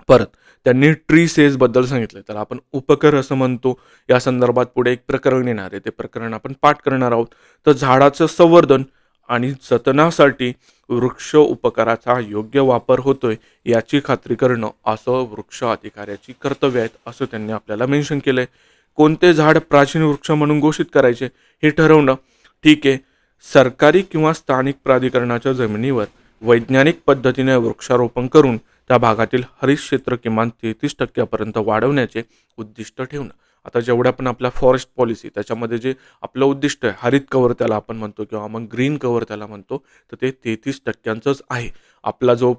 परत त्यांनी ट्री सेजबद्दल सांगितलं, त्याला आपण उपकर असं म्हणतो. या संदर्भात पुढे एक प्रकरण येणार आहे, ते प्रकरण आपण पाठ करणार आहोत. तर झाडाचं संवर्धन आणि जतनासाठी वृक्ष उपकाराचा योग्य वापर होतोय याची खात्री करणं असं वृक्ष अधिकाऱ्याची कर्तव्य आहेत असं त्यांनी आपल्याला मेन्शन केलंय. कोणते झाड प्राचीन वृक्ष म्हणून घोषित करायचे हे ठरवणं. ठीक आहे. सरकारी किंवा स्थानिक प्राधिकरणाच्या जमिनीवर वैज्ञानिक पद्धतीने वृक्षारोपण करून त्या भागातील हरित क्षेत्र किमान 33% वाढवण्याचे उद्दिष्ट ठेवणं. आता जेवढ्या पण आपल्या फॉरेस्ट पॉलिसी त्याच्यामध्ये जे आपलं उद्दिष्ट आहे, हरित कव्हर त्याला आपण म्हणतो किंवा मग ग्रीन कव्हर त्याला म्हणतो, तर ते 33%च आहे. आपला जो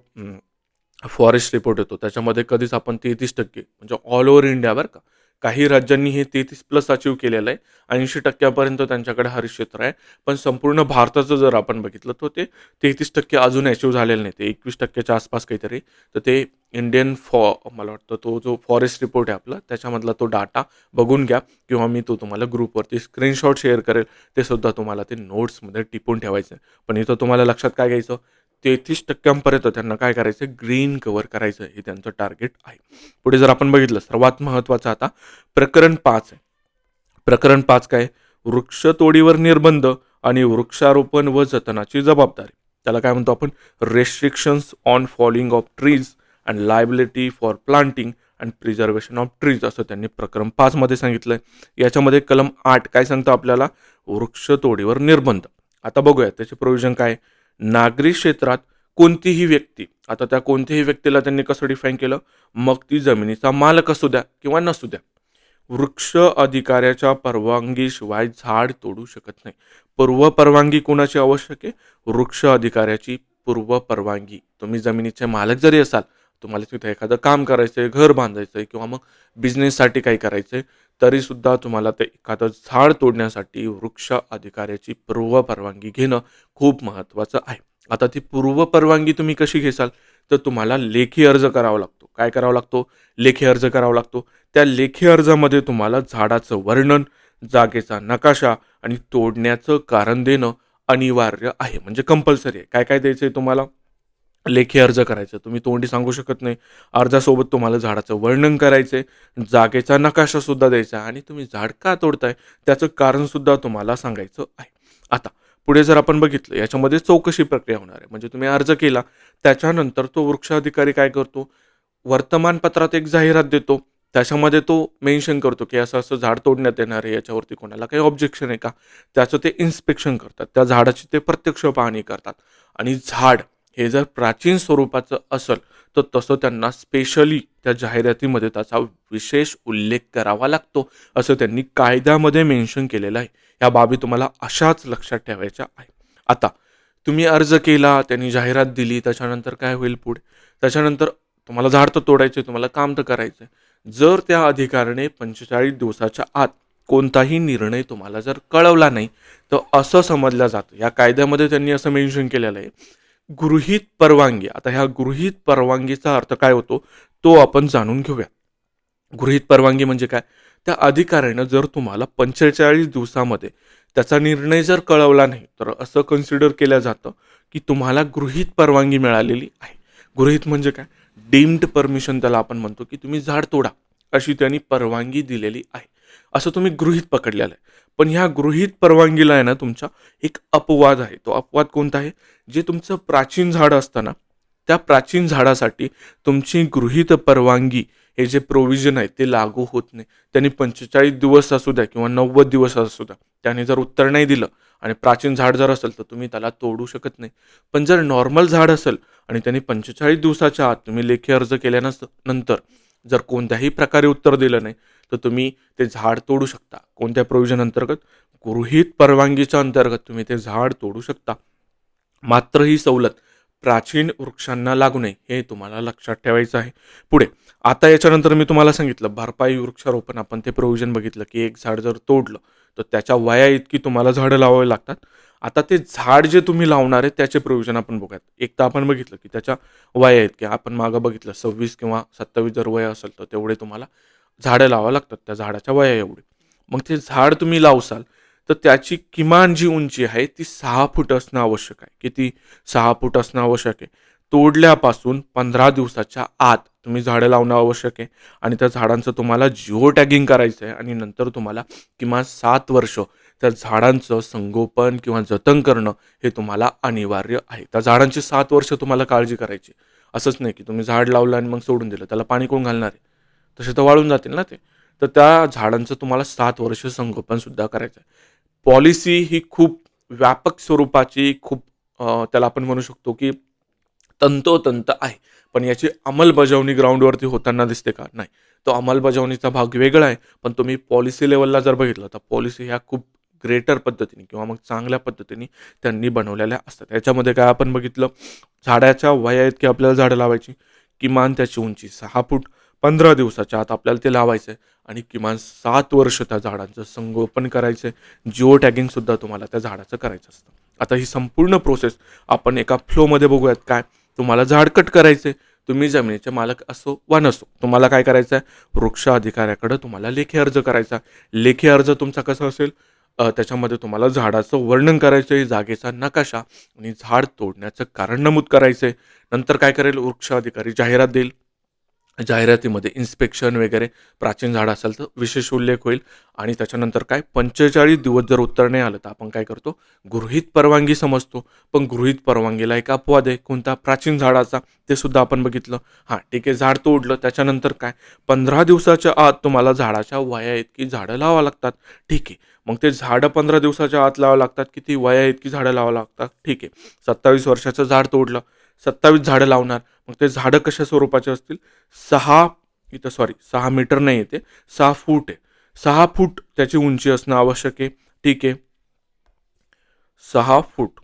फॉरेस्ट रिपोर्ट येतो त्याच्यामध्ये कधीच आपण 33% म्हणजे ऑल ओव्हर इंडिया बरं का. काही राज्यांनी हे 33+ अचीव्ह केलेलं आहे. 80% पर्यंत त्यांच्याकडे हरित क्षेत्र आहे. पण संपूर्ण भारताचं जर आपण बघितलं तर ते 33% अजून अचीव्ह झालेलं नाही. ते 21% आसपास काहीतरी. तर ते इंडियन मला वाटतं तो जो फॉरेस्ट रिपोर्ट आहे आपला त्याच्यामधला तो डाटा बघून घ्या किंवा मी तो तुम्हाला ग्रुपवरती स्क्रीनशॉट शेअर करेल. ते सुद्धा तुम्हाला ते नोट्समध्ये टिपून ठेवायचं आहे. पण इथं तुम्हाला लक्षात काय घ्यायचं 33% त्यांना काय करायचं ग्रीन कव्हर करायचं हे त्यांचं टार्गेट आहे. पुढे जर आपण बघितलं सर्वात महत्त्वाचं आता प्रकरण 5 आहे. प्रकरण 5 काय? वृक्षतोडीवर निर्बंध आणि वृक्षारोपण व जतनाची जबाबदारी. त्याला काय म्हणतो आपण? Restrictions on falling of trees and liability for planting and preservation of trees असं त्यांनी प्रकरण 5 मध्ये सांगितलंय. याच्यामध्ये कलम 8 काय सांगतं आपल्याला? वृक्षतोडीवर निर्बंध. आता बघूया त्याचे प्रोव्हिजन काय? नागरी क्षेत्रात कोणतीही व्यक्ती, आता त्या कोणत्याही व्यक्तीला त्यांनी कसं डिफाईन केलं? मग ती जमिनीचा मालक असू द्या किंवा नसू द्या, वृक्ष अधिकाऱ्याच्या परवानगीशिवाय झाड तोडू शकत नाही. पूर्व परवानगी कोणाची आवश्यक आहे? वृक्ष अधिकाऱ्याची पूर्व परवानगी. तुम्ही जमिनीचे मालक जरी असाल, तुम्हाला तिथे एखादं काम करायचं आहे, घर बांधायचं आहे किंवा मग बिझनेससाठी काही करायचं आहे, तरीसुद्धा तुम्हाला ते एखादं झाड तोडण्यासाठी वृक्ष अधिकाऱ्याची पूर्व परवानगी घेणं खूप महत्त्वाचं आहे. आता ती पूर्व परवानगी तुम्ही कशी घेसाल? तर तुम्हाला लेखी अर्ज करावा लागतो. काय करावा लागतो? लेखी अर्ज करावा लागतो. त्या लेखी अर्जामध्ये तुम्हाला झाडाचं वर्णन, जागेचा नकाशा आणि तोडण्याचं कारण देणं अनिवार्य आहे. म्हणजे कंपल्सरी आहे. काय काय द्यायचं आहे तुम्हाला? लेखी अर्ज करायचा. तुम्ही तोंडी सांगू शकत नाही. अर्जासोबत तुम्हाला झाडाचं वर्णन करायचं आहे, जागेचा नकाशासुद्धा द्यायचा आहे आणि तुम्ही झाड का तोडताय त्याचं कारणसुद्धा तुम्हाला सांगायचं आहे. आता पुढे जर आपण बघितलं याच्यामध्ये चौकशी प्रक्रिया होणार आहे. म्हणजे तुम्ही अर्ज केला त्याच्यानंतर तो वृक्ष अधिकारी काय करतो? वर्तमानपत्रात एक जाहिरात देतो. त्याच्यामध्ये तो मेन्शन करतो, की असं-असं झाड तोडण्यात येणार आहे. याच्यावरती कोणाला काही ऑब्जेक्शन आहे का? त्याचं ते इन्स्पेक्शन करतात. त्या झाडाची ते प्रत्यक्ष पाहणी करतात आणि झाड हे जर प्राचीन स्वरूपाचं असेल, तर तसं त्यांना स्पेशली त्या जाहिरातीमध्ये त्याचा विशेष उल्लेख करावा लागतो, असं त्यांनी कायद्यामध्ये मेन्शन केलेलं आहे. ह्या बाबी तुम्हाला अशाच लक्षात ठेवायच्या आहे. आता तुम्ही अर्ज केला, त्यांनी जाहिरात दिली, त्याच्यानंतर काय होईल पुढे? त्याच्यानंतर तुम्हाला झाड तर तोडायचं आहे, तुम्हाला काम तर करायचं आहे. जर त्या अधिकाऱ्याने 45 दिवसाच्या आत कोणताही निर्णय तुम्हाला जर कळवला नाही, तर असं समजलं जातं, या कायद्यामध्ये त्यांनी असं मेन्शन केलेलं आहे, गृहीत परवानगी. आता ह्या गृहीत परवानगीचा अर्थ काय होतो? तो आपण जाणून घेऊया. गृहीत परवानगी म्हणजे काय? त्या अधिकाऱ्यानं जर तुम्हाला 45 दिवसामध्ये त्याचा निर्णय जर कळवला नाही, तर असं कन्सिडर केलं जातं, की तुम्हाला गृहीत परवानगी मिळालेली आहे. गृहीत म्हणजे काय? डीम्ड परमिशन त्याला आपण म्हणतो, की तुम्ही झाड तोडा, अशी त्यांनी परवानगी दिलेली आहे. असं तुम्ही गृहीत पकडलेलं आहे. पण ह्या गृहीत परवानगीला आहे ना तुमच्या एक अपवाद आहे. तो अपवाद कोणता आहे? जे तुमचं प्राचीन झाड असतं ना, त्या प्राचीन झाडासाठी तुमची गृहीत परवानगी हे जे प्रोव्हिजन आहे ते लागू होत नाही. त्यांनी 45 दिवस असू द्या किंवा 90 दिवस असू द्या, त्याने जर उत्तर नाही दिलं आणि प्राचीन झाड जर असेल तर तुम्ही त्याला तोडू शकत नाही. पण जर नॉर्मल झाड असेल आणि त्यांनी 45 दिवसाच्या आत तुम्ही लेखी अर्ज केल्यानंतर जर कोणत्याही प्रकारे उत्तर दिलं नाही, तर तुम्ही ते झाड तोडू शकता. कोणत्या प्रोव्हिजन अंतर्गत? गृहीत परवानगीच्या अंतर्गत तुम्ही ते झाड तोडू शकता. मात्र ही सवलत प्राचीन वृक्षांना लागू नये हे तुम्हाला लक्षात ठेवायचं आहे. पुढे आता याच्यानंतर मी तुम्हाला सांगितलं भरपाई वृक्षारोपण आपण ते प्रोव्हिजन बघितलं, की एक झाड जर तोडलं तर त्याच्या वया इतकी तुम्हाला झाडं लावावी लागतात. आता ते झाड जे तुम्ही लावणार आहे त्याचे प्रोव्हिजन आपण बघूयात. एक तर आपण बघितलं, की त्याच्या वया इतके आपण मागं बघितलं 26 किंवा 27 जर वय असेल तर तेवढे तुम्हाला झाडं लावावं लागतात त्या झाडाच्या वया एवढी. मग ते झाड तुम्ही लावसाल तर त्याची किमान जी उंची आहे ती 6 फूट असणं आवश्यक आहे. किती? 6 फूट असणं आवश्यक आहे. तोडल्यापासून 15 दिवसाच्या आत तुम्ही झाडं लावणं आवश्यक आहे आणि त्या झाडांचं तुम्हाला जिओ टॅगिंग करायचं आहे आणि नंतर तुम्हाला किमान 7 वर्ष त्या झाडांचं संगोपन किंवा जतन करणं हे तुम्हाला अनिवार्य आहे. त्या झाडांची 7 वर्ष तुम्हाला काळजी करायची. असंच नाही की तुम्ही झाड लावलं आणि मग सोडून दिलं. त्याला पाणी कोण घालणार आहे? तसे तर वाळून जातील ना ते. तर त्या झाडांचं तुम्हाला 7 वर्ष संगोपनसुद्धा करायचं आहे. पॉलिसी ही खूप व्यापक स्वरूपाची खूप त्याला आपण म्हणू शकतो की तंतोतंत आहे. पण याची अंमलबजावणी ग्राउंडवरती होताना दिसते का? नाही. तो अंमलबजावणीचा भाग वेगळा आहे. पण तुम्ही पॉलिसी लेव्हलला जर बघितलं तर पॉलिसी ह्या खूप ग्रेटर पद्धतीने किंवा मग चांगल्या पद्धतीने त्यांनी बनवलेल्या असतात. याच्यामध्ये काय आपण बघितलं, झाडाच्या वया इतकी आपल्याला झाडं लावायची. किमान त्याची उंची 6 फूट. 15 दिवसाच्या आत आपल्याला ते लावायचं आहे आणि किमान 7 वर्ष त्या झाडांचं संगोपन करायचं आहे. जिओ टॅगिंगसुद्धा तुम्हाला त्या झाडाचं करायचं असतं. आता ही संपूर्ण प्रोसेस आपण एका फ्लोमध्ये बघूयात. काय, तुम्हाला झाड कट करायचे, तुम्ही जमिनीचे मालक असो वा नसो, तुम्हाला काय करायचं आहे, वृक्ष अधिकाऱ्याकडे तुम्हाला लेखी अर्ज करायचा. लेखी अर्ज तुमचा कसा असेल, त्याच्यामध्ये तुम्हाला झाडाचं वर्णन करायचं आहे, जागेचा नकाशा आणि झाड तोडण्याचं कारण नमूद करायचं आहे. नंतर काय करेल, वृक्ष अधिकारी जाहिरात देईल. जाहिरातीमध्ये इन्स्पेक्शन वगैरे, प्राचीन झाड असेल तर विशेष उल्लेख होईल आणि त्याच्यानंतर काय 45 दिवस जर उत्तर नाही आलं तर आपण काय करतो, गृहीत परवानगी समजतो. पण गृहीत परवानगीला एक अपवाद आहे. कोणता, प्राचीन झाडाचा, ते सुद्धा आपण बघितलं. हां ठीक आहे, झाड तोडलं, त्याच्यानंतर काय 15 दिवसाच्या आत तुम्हाला झाडाच्या वया इतकी झाडं लावावं लागतात. ठीक आहे, मग ते झाडं 15 दिवसाच्या आत लावावं लागतात. किती, वया इतकी झाडं लावावं लागतात. ठीक आहे, 27 वर्षाचं झाड तोडलं, 27 झाडं लावणार. मग ते झाडं कशा स्वरूपाचे असतील, 6 इथं सॉरी 6 मीटर नाही येते, 6 फूट आहे. 6 फूट त्याची उंची असणं आवश्यक आहे. ठीक आहे, 6 फूट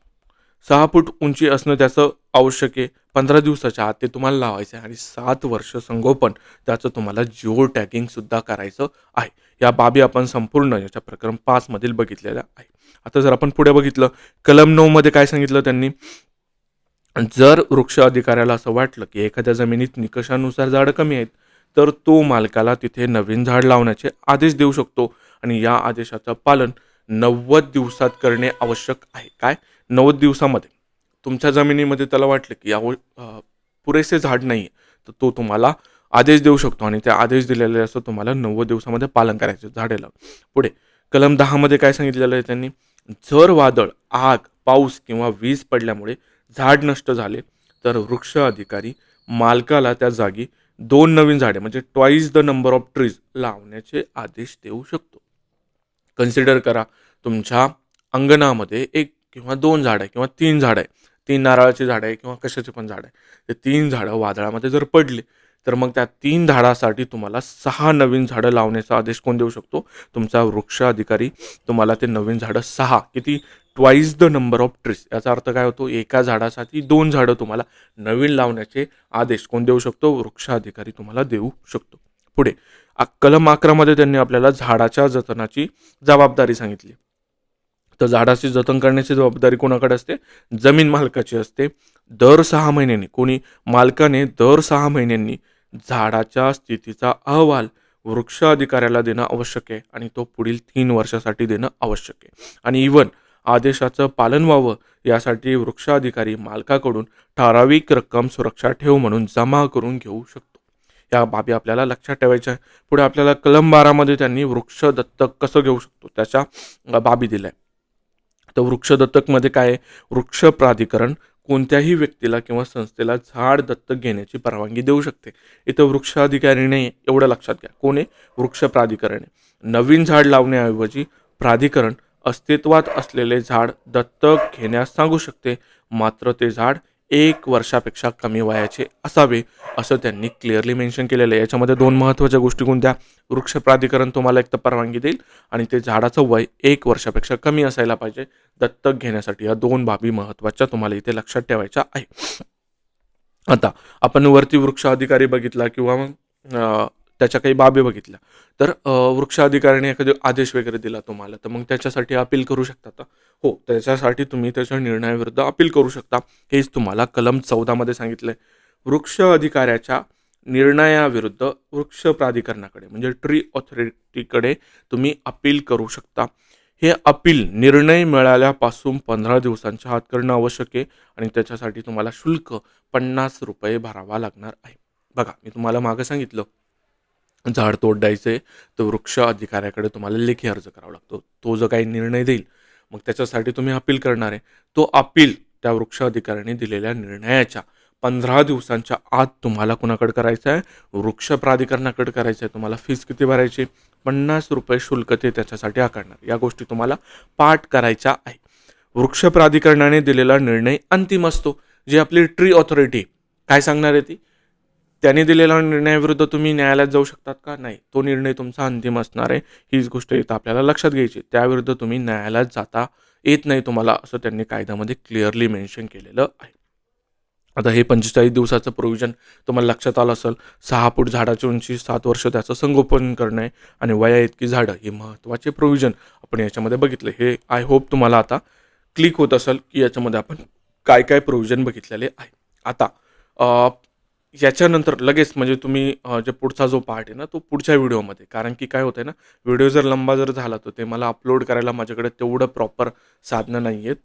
6 फूट उंची असणं त्याचं आवश्यक आहे. 15 दिवसाच्या आत ते तुम्हाला लावायचं आहे आणि 7 वर्ष संगोपन त्याचं तुम्हाला जिओ टॅगिंगसुद्धा करायचं आहे. या बाबी आपण संपूर्ण याच्या प्रकरण 5 मधील बघितलेल्या आहे. आता जर आपण पुढे बघितलं, कलम 9 मध्ये काय सांगितलं त्यांनी, जर वृक्ष अधिकाऱ्याला असं वाटलं की एखाद्या जमिनीत निकषानुसार झाडं कमी आहेत, तर तो मालकाला तिथे नवीन झाड लावण्याचे आदेश देऊ शकतो आणि या आदेशाचं पालन 90 दिवसात करणे आवश्यक आहे. काय, 90 दिवसामध्ये तुमच्या जमिनीमध्ये त्याला वाटलं की पुरेसे झाड नाही आहे, तर तो तुम्हाला आदेश देऊ शकतो आणि त्या आदेश दिलेले असं तुम्हाला 90 दिवसामध्ये पालन करायचं, झाडे लावून. पुढे कलम 10 मध्ये काय सांगितलेलं आहे त्यांनी, जर वादळ, आग, पाऊस किंवा वीज पडल्यामुळे झाड नष्ट झाले तर वृक्ष अधिकारी मालकाला त्या जागी 2 नवीन झाडे म्हणजे twice the number of trees लावण्याचे आदेश देऊ शकतो. कन्सिडर करा, तुमच्या अंगणामध्ये 1 किंवा 2 झाडं आहे किंवा 3 झाडं आहे. 3 नारळाची झाडं आहे किंवा कशाची पण झाडं आहे. ते 3 झाडं वादळामध्ये जर पडली, तर मग त्या 3 झाडासाठी तुम्हाला 6 नवीन झाडं लावण्याचा आदेश कोण देऊ शकतो? तुमचा वृक्ष अधिकारी तुम्हाला ते नवीन झाडं 6 किती, twice the number of trees. याचा अर्थ काय होतो, एका झाडासाठी 2 झाडं तुम्हाला नवीन लावण्याचे आदेश कोण देऊ शकतो? वृक्ष अधिकारी तुम्हाला देऊ शकतो. पुढे कलम 11 मध्ये त्यांनी आपल्याला झाडाच्या जतनाची जबाबदारी सांगितली. तर झाडाचे जतन करण्याची जबाबदारी कोणाकडे असते? जमीन मालकाची असते. दर 6 महिन्यांनी कोणी, मालकाने दर 6 महिन्यांनी झाडाच्या स्थितीचा अहवाल वृक्ष अधिकाऱ्याला देणं आवश्यक आहे आणि तो पुढील 3 वर्षासाठी देणं आवश्यक आहे. आणि इव्हन आदेशाचं पालन व्हावं यासाठी वृक्ष अधिकारी मालकाकडून ठराविक रक्कम सुरक्षा ठेव म्हणून जमा करून घेऊ शकतो. या बाबी आपल्याला लक्षात ठेवायच्या आहे. पुढे आपल्याला कलम 12 मध्ये त्यांनी वृक्ष दत्तक कसं घेऊ शकतो त्याच्या बाबी दिल्या. तर वृक्ष दत्तकमध्ये काय आहे, वृक्ष प्राधिकरण कोणत्याही व्यक्तीला किंवा संस्थेला झाड दत्तक घेण्याची परवानगी देऊ शकते. इथं वृक्ष अधिकारी नाही, एवढं लक्षात घ्या. कोण आहे? वृक्ष प्राधिकरण आहे. नवीन झाड लावण्याऐवजी प्राधिकरण अस्तित्वात असलेले झाड दत्तक घेण्यास सांगू शकते, मात्र ते झाड 1 वर्षापेक्षा कमी वयाचे असावे, असं त्यांनी क्लिअरली मेन्शन केलेलं आहे. याच्यामध्ये 2 महत्त्वाच्या गोष्टी कोणत्या? वृक्ष प्राधिकरण तुम्हाला एक तर परवानगी देईल आणि ते झाडाचं वय 1 वर्षापेक्षा कमी असायला पाहिजे दत्तक घेण्यासाठी. या 2 बाबी महत्त्वाच्या तुम्हाला इथे लक्षात ठेवायच्या आहे. आता आपण वरती वृक्ष अधिकारी बघितला किंवा मग त्याच्या काही बाबी बघितल्या, तर वृक्ष अधिकाऱ्याने एखादा आदेश वगैरे दिला तुम्हाला, तर मग त्याच्यासाठी अपील करू शकता का? हो, त्याच्यासाठी तुम्ही त्याच्या निर्णयाविरुद्ध अपील करू शकता. हेच तुम्हाला कलम 14 मध्ये सांगितलंय. वृक्ष अधिकाऱ्याच्या निर्णयाविरुद्ध वृक्ष प्राधिकरणाकडे म्हणजे ट्री ऑथॉरिटीकडे तुम्ही अपील करू शकता. हे अपील निर्णय मिळाल्यापासून 15 दिवसांच्या आत करणं आवश्यक आहे आणि त्याच्यासाठी तुम्हाला शुल्क ₹50 भरावा लागणार आहे. बघा, मी तुम्हाला मागं सांगितलं, झाड तोडायचे तर वृक्ष अधिकाऱ्याकडे तुम्हाला लेखी अर्ज करावा लागतो. तो जो काही निर्णय देईल, मग त्याच्यासाठी तुम्ही अपील करणार आहे. तो अपील त्या वृक्ष अधिकाऱ्याने दिलेल्या निर्णयाच्या 15 दिवसांच्या आत तुम्हाला कुणाकडे करायचं आहे? वृक्ष प्राधिकरणाकडे करायचं आहे. तुम्हाला फीस किती भरायची? ₹50 शुल्क ते त्याच्यासाठी आकारणार. या गोष्टी तुम्हाला पाठ करायच्या आहे. वृक्ष प्राधिकरणाने दिलेला निर्णय अंतिम असतो. जी आपली ट्री ऑथॉरिटी काय सांगणार आहे ती, त्याने दिलेल्या निर्णयाविरुद्ध तुम्ही न्यायालयात जाऊ शकतात का? नाही. तो निर्णय तुमचा अंतिम असणार आहे. हीच गोष्ट इथं आपल्याला लक्षात घ्यायची. त्याविरुद्ध तुम्ही न्यायालयात जाता येत नाही तुम्हाला, असं त्यांनी कायद्यामध्ये क्लिअरली मेन्शन केलेलं आहे. आता हे 45 दिवसाचं प्रोव्हिजन तुम्हाला लक्षात आलं असेल. 6 फूट झाडाची उंची, 7 वर्ष त्याचं संगोपन करणे आणि वया इतकी झाडं, हे महत्त्वाचे प्रोव्हिजन आपण याच्यामध्ये बघितले. हे आय होप तुम्हाला आता क्लिक होत असेल, की याच्यामध्ये आपण काय प्रोव्हिजन बघितलेले आहे. आता याच्यानंतर लगेच म्हणजे तुम्ही जे पुढचा जो पार्ट आहे ना, तो पुढच्या व्हिडिओमध्ये. कारण की काय होतंय ना, व्हिडिओ जर लंबा झाला, तर ते मला अपलोड करायला माझ्याकडे तेवढं प्रॉपर साधनं नाही आहेत.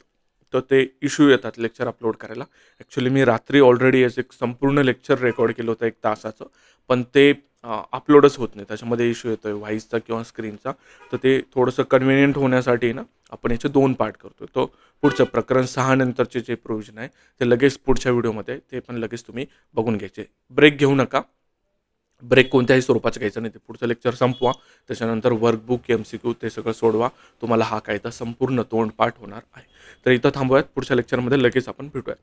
तर ते इश्यू येतात लेक्चर अपलोड करायला. ॲक्च्युली मी रात्री ऑलरेडी याचं एक संपूर्ण लेक्चर रेकॉर्ड केलं होतं 1 तासाचं. पण ते अपलोडच होत नाही. त्याच्यामध्ये इश्यू येतोय व्हॉईसचा किंवा स्क्रीनचा. तर ते थोडंसं कन्व्हिनियंट होण्यासाठी ना, आपण याचे 2 पार्ट करतोय. तो पुढचं प्रकरण 6 नंतरचे जे प्रोव्हिजन आहे, ते लगेच पुढच्या व्हिडिओमध्ये ते पण लगेच तुम्ही बघून घ्यायचे. ब्रेक घेऊ नका. ब्रेक कोणत्याही स्वरूपाचं घ्यायचं नाही. ते पुढचं लेक्चर संपवा. त्याच्यानंतर वर्कबुक, MCQ ते सगळं सोडवा. तुम्हाला हा कायदा संपूर्ण तोंडपाठ होणार आहे. तर इथं थांबूयात. पुढच्या लेक्चरमध्ये लगेच आपण भेटूयात.